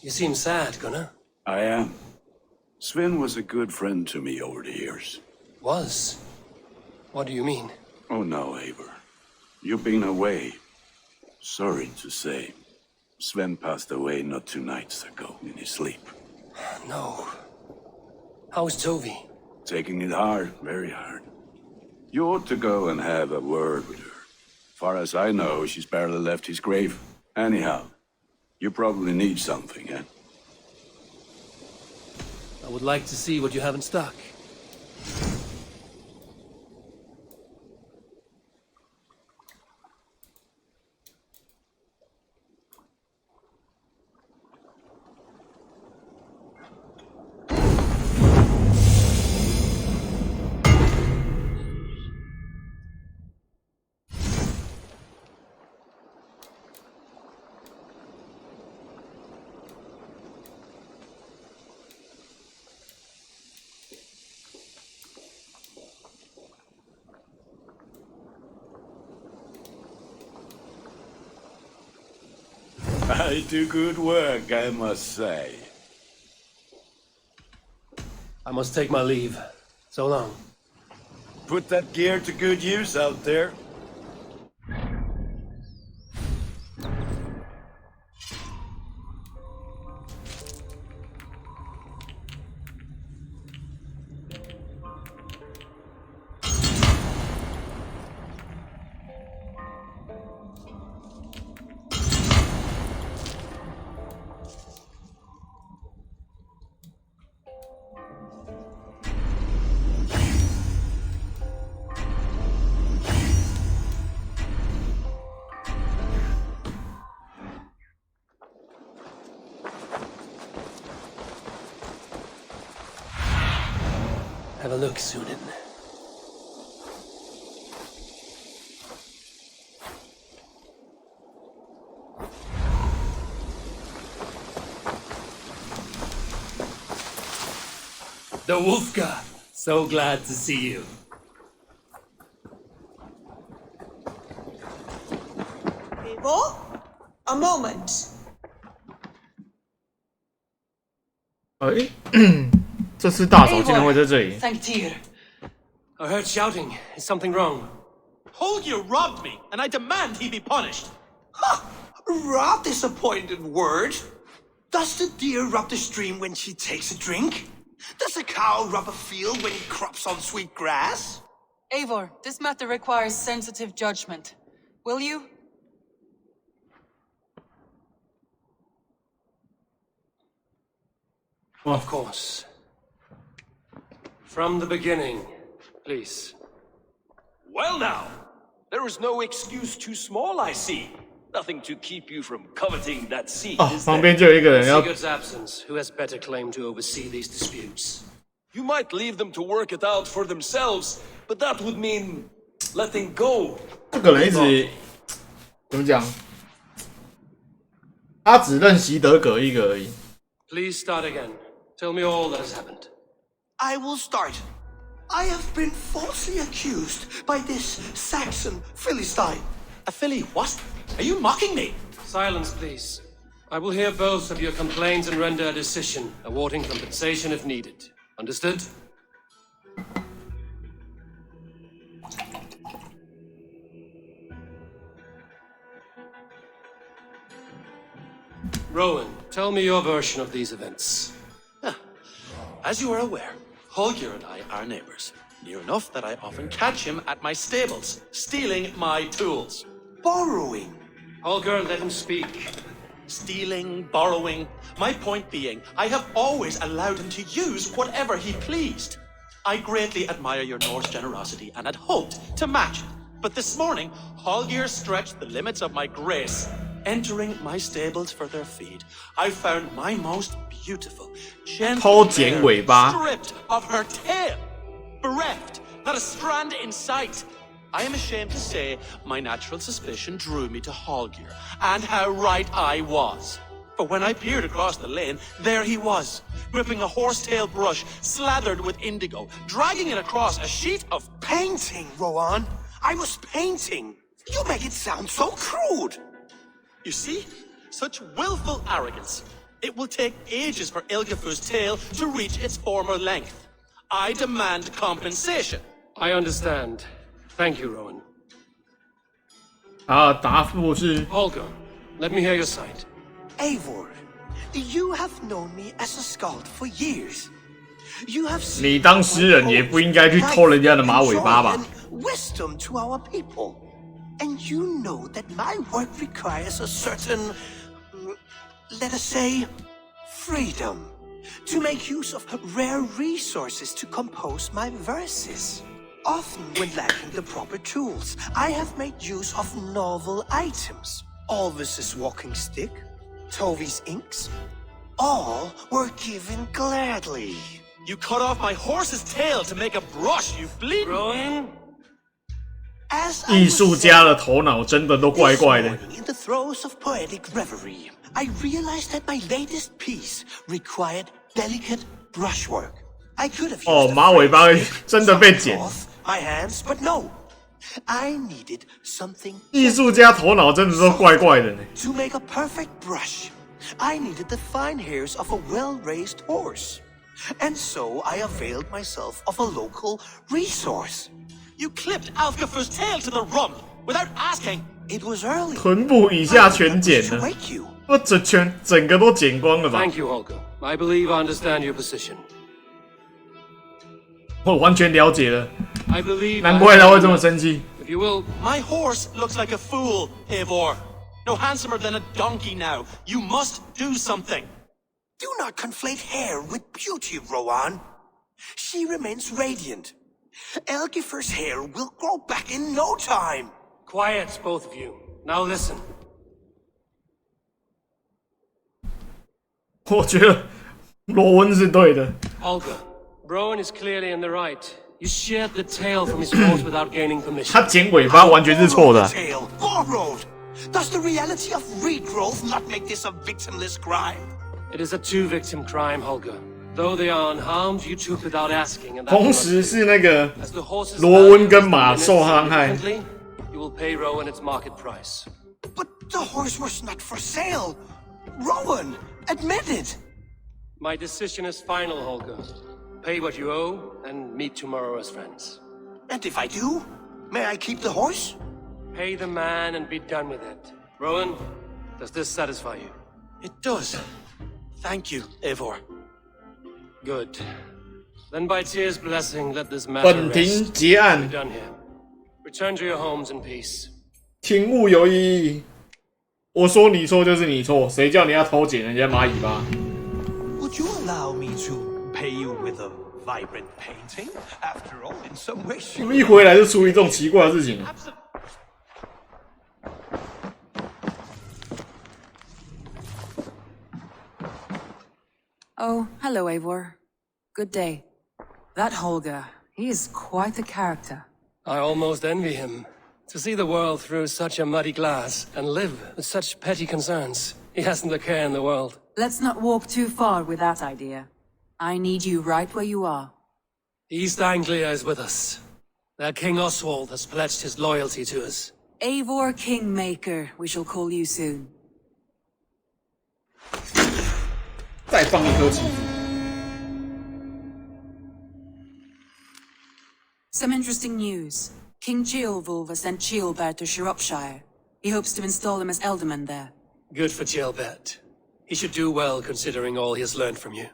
[SPEAKER 1] You seem sad, Gunnar.
[SPEAKER 7] I am. Sven was a good friend to me over the years.
[SPEAKER 1] Was? What do you mean?
[SPEAKER 7] Oh no, Eivor. You've been away. Sorry to say. Sven passed away not 2 nights ago in his sleep.
[SPEAKER 1] No. How's Tovi?
[SPEAKER 7] Taking it hard, very hard. You ought to go and have a word with her. Far as I know, she's barely left his grave. Anyhow, you probably need something, eh?
[SPEAKER 1] I would like to see what you have in stock.
[SPEAKER 7] I do good work, I must say.
[SPEAKER 1] I must take my leave. So long.
[SPEAKER 7] Put that gear to good use out there.
[SPEAKER 1] Have a look, Sunan. The Wolfka! So glad to see you.
[SPEAKER 15] Eivor? A moment.
[SPEAKER 2] 哎，这次大嫂竟然会在这里。
[SPEAKER 15] Sanctir.
[SPEAKER 1] I heard shouting. Is something wrong?
[SPEAKER 8] Holger robbed me, and I demand he be punished.
[SPEAKER 14] Ha! Rot disappointed word. Does the deer rub the stream when she takes a drink? Does a cow rub a field when it crops on sweet grass?
[SPEAKER 5] Eivor, this matter requires sensitive judgment. Will you?
[SPEAKER 1] Of course. From the beginning, please.
[SPEAKER 13] Well now, there is no excuse too small, I see. Nothing to keep you from coveting that seat, is
[SPEAKER 2] 旁
[SPEAKER 13] there?
[SPEAKER 2] 边就有一个人要
[SPEAKER 1] Sigurd's absence. Who has better claim to oversee these disputes?
[SPEAKER 13] You might leave them to work it out for themselves, but that would mean letting go.
[SPEAKER 2] 这个人一直怎么讲？他只认席德格一个而已。
[SPEAKER 1] Please start again. Tell me all that has happened.
[SPEAKER 14] I will start. I have been falsely accused by this Saxon Philistine.
[SPEAKER 8] A Philly what? Are you mocking me?
[SPEAKER 1] Silence, please. I will hear both of your complaints and render a decision, awarding compensation if needed. Understood? Rowan, tell me your version of these events.
[SPEAKER 8] As you are aware, Holger and I are neighbors. Near enough that I often catch him at my stables, stealing my tools.
[SPEAKER 14] Borrowing.
[SPEAKER 1] Holger, let him speak.
[SPEAKER 8] Stealing, borrowing. My point being, I have always allowed him to use whatever he pleased. I greatly admire your Norse generosity and had hoped to match it. But this morning, Holger stretched the limits of my grace. Entering my stables for their feed, I found my most beautiful, gentle mare stripped of her tail, bereft, not a strand in sight. I am ashamed to say my natural suspicion drew me to Holger, and how right I was. For when I peered across the lane, there he was, gripping a horsetail brush slathered with indigo, dragging it across a sheet of
[SPEAKER 14] painting, Rowan. I was painting. You make it sound so crude.
[SPEAKER 8] You see? Such willful arrogance. It will take ages for Ilgifu's tail to reach its former length. I demand compensation.
[SPEAKER 1] I understand. Thank you, Rowan.
[SPEAKER 2] 答复是
[SPEAKER 1] Holger, let me hear your side.
[SPEAKER 14] Eivor, you have known me as a skald for years. You have
[SPEAKER 2] 你当诗人也不应该去偷人家的马尾巴吧
[SPEAKER 14] wisdom to our people. And you know that my work requires a certain, let us say, freedom to make use of rare resources to compose my verses. Often when lacking the proper tools, I have made use of novel items. Alvis's walking stick, Tovi's inks, all were given gladly.
[SPEAKER 8] You cut off my horse's tail to make a brush, you bleeding...
[SPEAKER 1] Rowan?
[SPEAKER 2] 艺术家的头脑真的都怪怪的。
[SPEAKER 14] In the throes of poetic reverie, I realized that my latest piece required delicate brushwork. I could have used
[SPEAKER 2] 马尾巴真的被剪。
[SPEAKER 14] my hands, but no. I needed something.
[SPEAKER 2] 艺术家头脑真的都怪怪的呢。
[SPEAKER 14] To make a perfect brush, I needed the fine hairs of a well-raised horse, and so I availed myself of a local resource.
[SPEAKER 8] You clipped Alfgafu's tail to the rump without asking.
[SPEAKER 14] It was early.
[SPEAKER 2] 臀部以下全剪了，我整个都剪光了吧
[SPEAKER 1] Thank you, Holger. I believe I understand your position.
[SPEAKER 2] 我完全了解了，
[SPEAKER 1] I believe
[SPEAKER 2] 难怪他会这么生气。
[SPEAKER 1] If you will,
[SPEAKER 8] my horse looks like a fool, Eivor. No handsomer than a donkey now. You must do something.
[SPEAKER 14] Do not conflate hair with beauty, Rowan. She remains radiant. Elgifer's hair will grow back in no time.
[SPEAKER 1] Quiet, both of you. Now listen.
[SPEAKER 2] 我觉得罗温是对的。
[SPEAKER 1] Holger, Rowan is clearly in the right. You sheared the tail from his horse without gaining permission.
[SPEAKER 2] 他剪尾巴完全是错的。
[SPEAKER 14] Tail borrowed. Does the reality of regrowth not make this a victimless crime?
[SPEAKER 1] It is a two-victim crime, Holger. Though they are unharmed, you took without asking, and
[SPEAKER 2] 同时是那个罗温跟马受伤害。
[SPEAKER 1] You will pay Rowan its market price.
[SPEAKER 14] But the horse was not for sale. Rowan, admit it.
[SPEAKER 1] My decision is final, Holger. Pay what you owe, and meet tomorrow as friends.
[SPEAKER 14] And if I do, may I keep the horse?
[SPEAKER 1] Pay the man and be done with it. Rowan, does this satisfy you?
[SPEAKER 8] It does. Thank you, Eivor.
[SPEAKER 1] Good. Then by Tyr's blessing, let this matter
[SPEAKER 2] 本庭结案。
[SPEAKER 1] We're done here. Return to your homes in peace.
[SPEAKER 2] 庭务有异议。我说你错就是你错，谁叫你要偷剪人家马尾巴？
[SPEAKER 14] Would you allow me to pay you with a vibrant painting? After all, in some way,
[SPEAKER 2] 你们一回来就处理这种奇怪的事情。
[SPEAKER 16] Oh, hello, Eivor. Good day. That Holger, he is quite the character.
[SPEAKER 1] I almost envy him. To see the world through such a muddy glass and live with such petty concerns. He hasn't a care in the world.
[SPEAKER 16] Let's not walk too far with that idea. I need you right where you are.
[SPEAKER 1] East Anglia is with us. Their King Oswald has pledged his loyalty to us.
[SPEAKER 16] Eivor Kingmaker, we shall call you soon.
[SPEAKER 2] 再放一颗棋子。
[SPEAKER 16] Some interesting news. King Ceolwulf has sent Ceolbert to Shropshire. He hopes to install him as Elderman there.
[SPEAKER 1] Good for Ceolbert. He should do well considering all he has learned from you.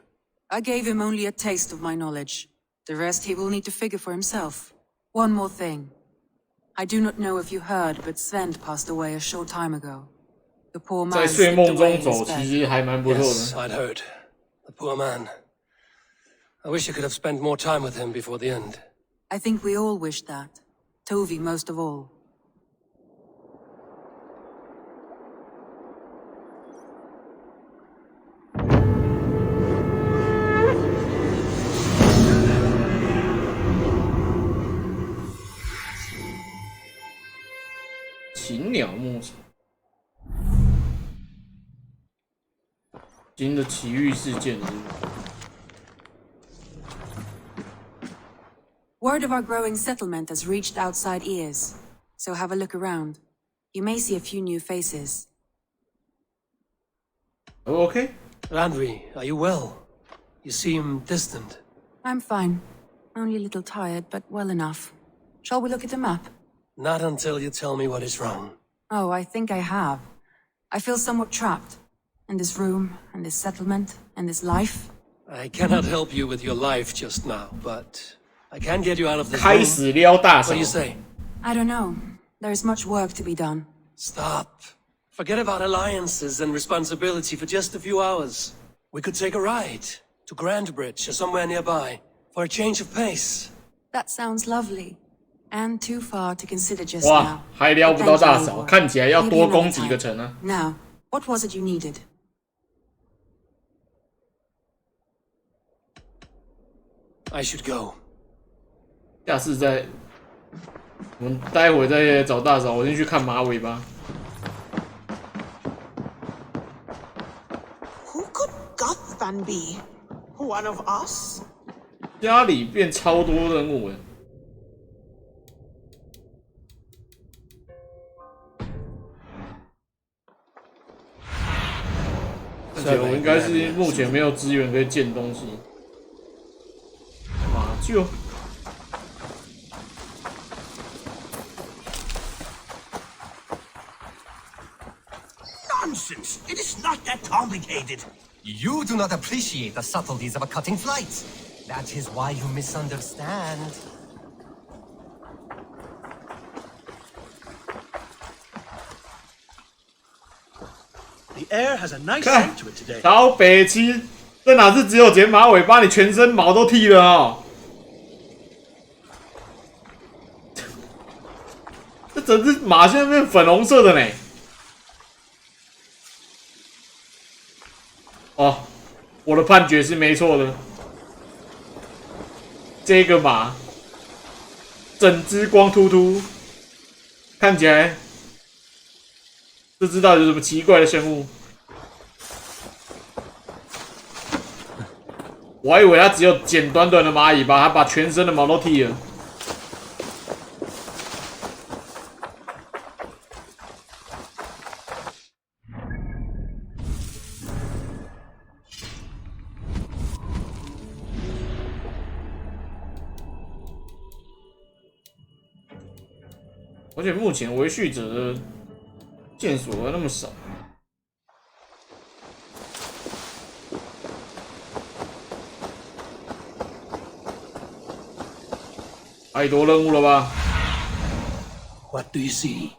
[SPEAKER 16] I gave him only a taste of my knowledge. The rest he will need to figure for himself. One more thing. I do not know if you heard, but Sven passed away a short time ago. The poor man
[SPEAKER 2] 在睡
[SPEAKER 16] slipped
[SPEAKER 2] 梦
[SPEAKER 16] away
[SPEAKER 2] 中
[SPEAKER 16] in his
[SPEAKER 2] 走，
[SPEAKER 16] bed.
[SPEAKER 2] 其实还蛮不错的。
[SPEAKER 1] Yes, I'd heard. The poor man. I wish I could have spent more time with him before the end.
[SPEAKER 16] I think we all wish that. Tovi most of all. 禽鸟牧场，新的奇遇事件是不是 Word of our growing settlement has reached outside ears, so have a look around. You may see a few new faces.
[SPEAKER 2] Oh, okay.
[SPEAKER 1] Randvi, are you well? You seem distant.
[SPEAKER 16] I'm fine. Only a little tired, but well enough. Shall we look at the map?
[SPEAKER 1] Not until you tell me what is wrong.
[SPEAKER 16] Oh, I think I have. I feel somewhat trapped. In this room, and this settlement, and this life.
[SPEAKER 1] I cannot help you with your life just now, but I can get you out of this
[SPEAKER 2] 开始
[SPEAKER 1] room.
[SPEAKER 2] 撩大
[SPEAKER 1] What
[SPEAKER 2] 嫂
[SPEAKER 1] do you say?
[SPEAKER 16] I don't know. There is much work to be done.
[SPEAKER 1] Stop. Forget about alliances and responsibility for just a few hours. We could take a ride to Grandbridge or somewhere nearby for a change of pace.
[SPEAKER 16] That sounds lovely. And too far to consider just
[SPEAKER 2] 哇
[SPEAKER 16] now.
[SPEAKER 2] 还撩不到大嫂，
[SPEAKER 16] Thank you,
[SPEAKER 2] 看起来要
[SPEAKER 16] Maybe
[SPEAKER 2] 多
[SPEAKER 16] another
[SPEAKER 2] 攻几个
[SPEAKER 16] time.
[SPEAKER 2] 城啊！
[SPEAKER 16] Now, what was it you needed?
[SPEAKER 1] I should go.
[SPEAKER 2] 下次再，我们待会再找大嫂，我先去看马尾吧。
[SPEAKER 15] Who could Gothvan be? One of us?
[SPEAKER 2] 家里变超多任务了。 而且我应该是目前没有资源可以建东西。马厩。
[SPEAKER 14] Nonsense! It is not that complicated.
[SPEAKER 17] You do not appreciate the subtleties of a cutting flight. That is why you misunderstand.
[SPEAKER 8] The air has a nice
[SPEAKER 2] 看
[SPEAKER 8] scent to it today.
[SPEAKER 2] 超北七，这哪是只有剪马尾，把你全身毛都剃了哦！这整只马现在变粉红色的呢。哦，我的判决是没错的。这个马，整只光秃秃，看起来。 不知道有什么奇怪的生物，我还以为它只有剪短短的蚂蚁，它把全身的毛都剃了。而且目前维续者的 线索那么少，太多任务了吧
[SPEAKER 1] What do you see?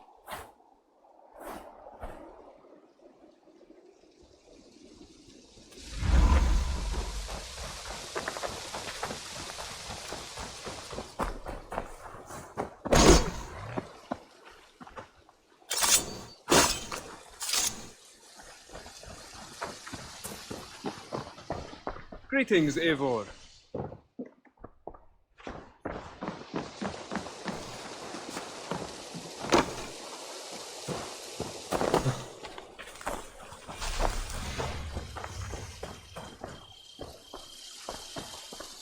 [SPEAKER 18] Greetings, Eivor.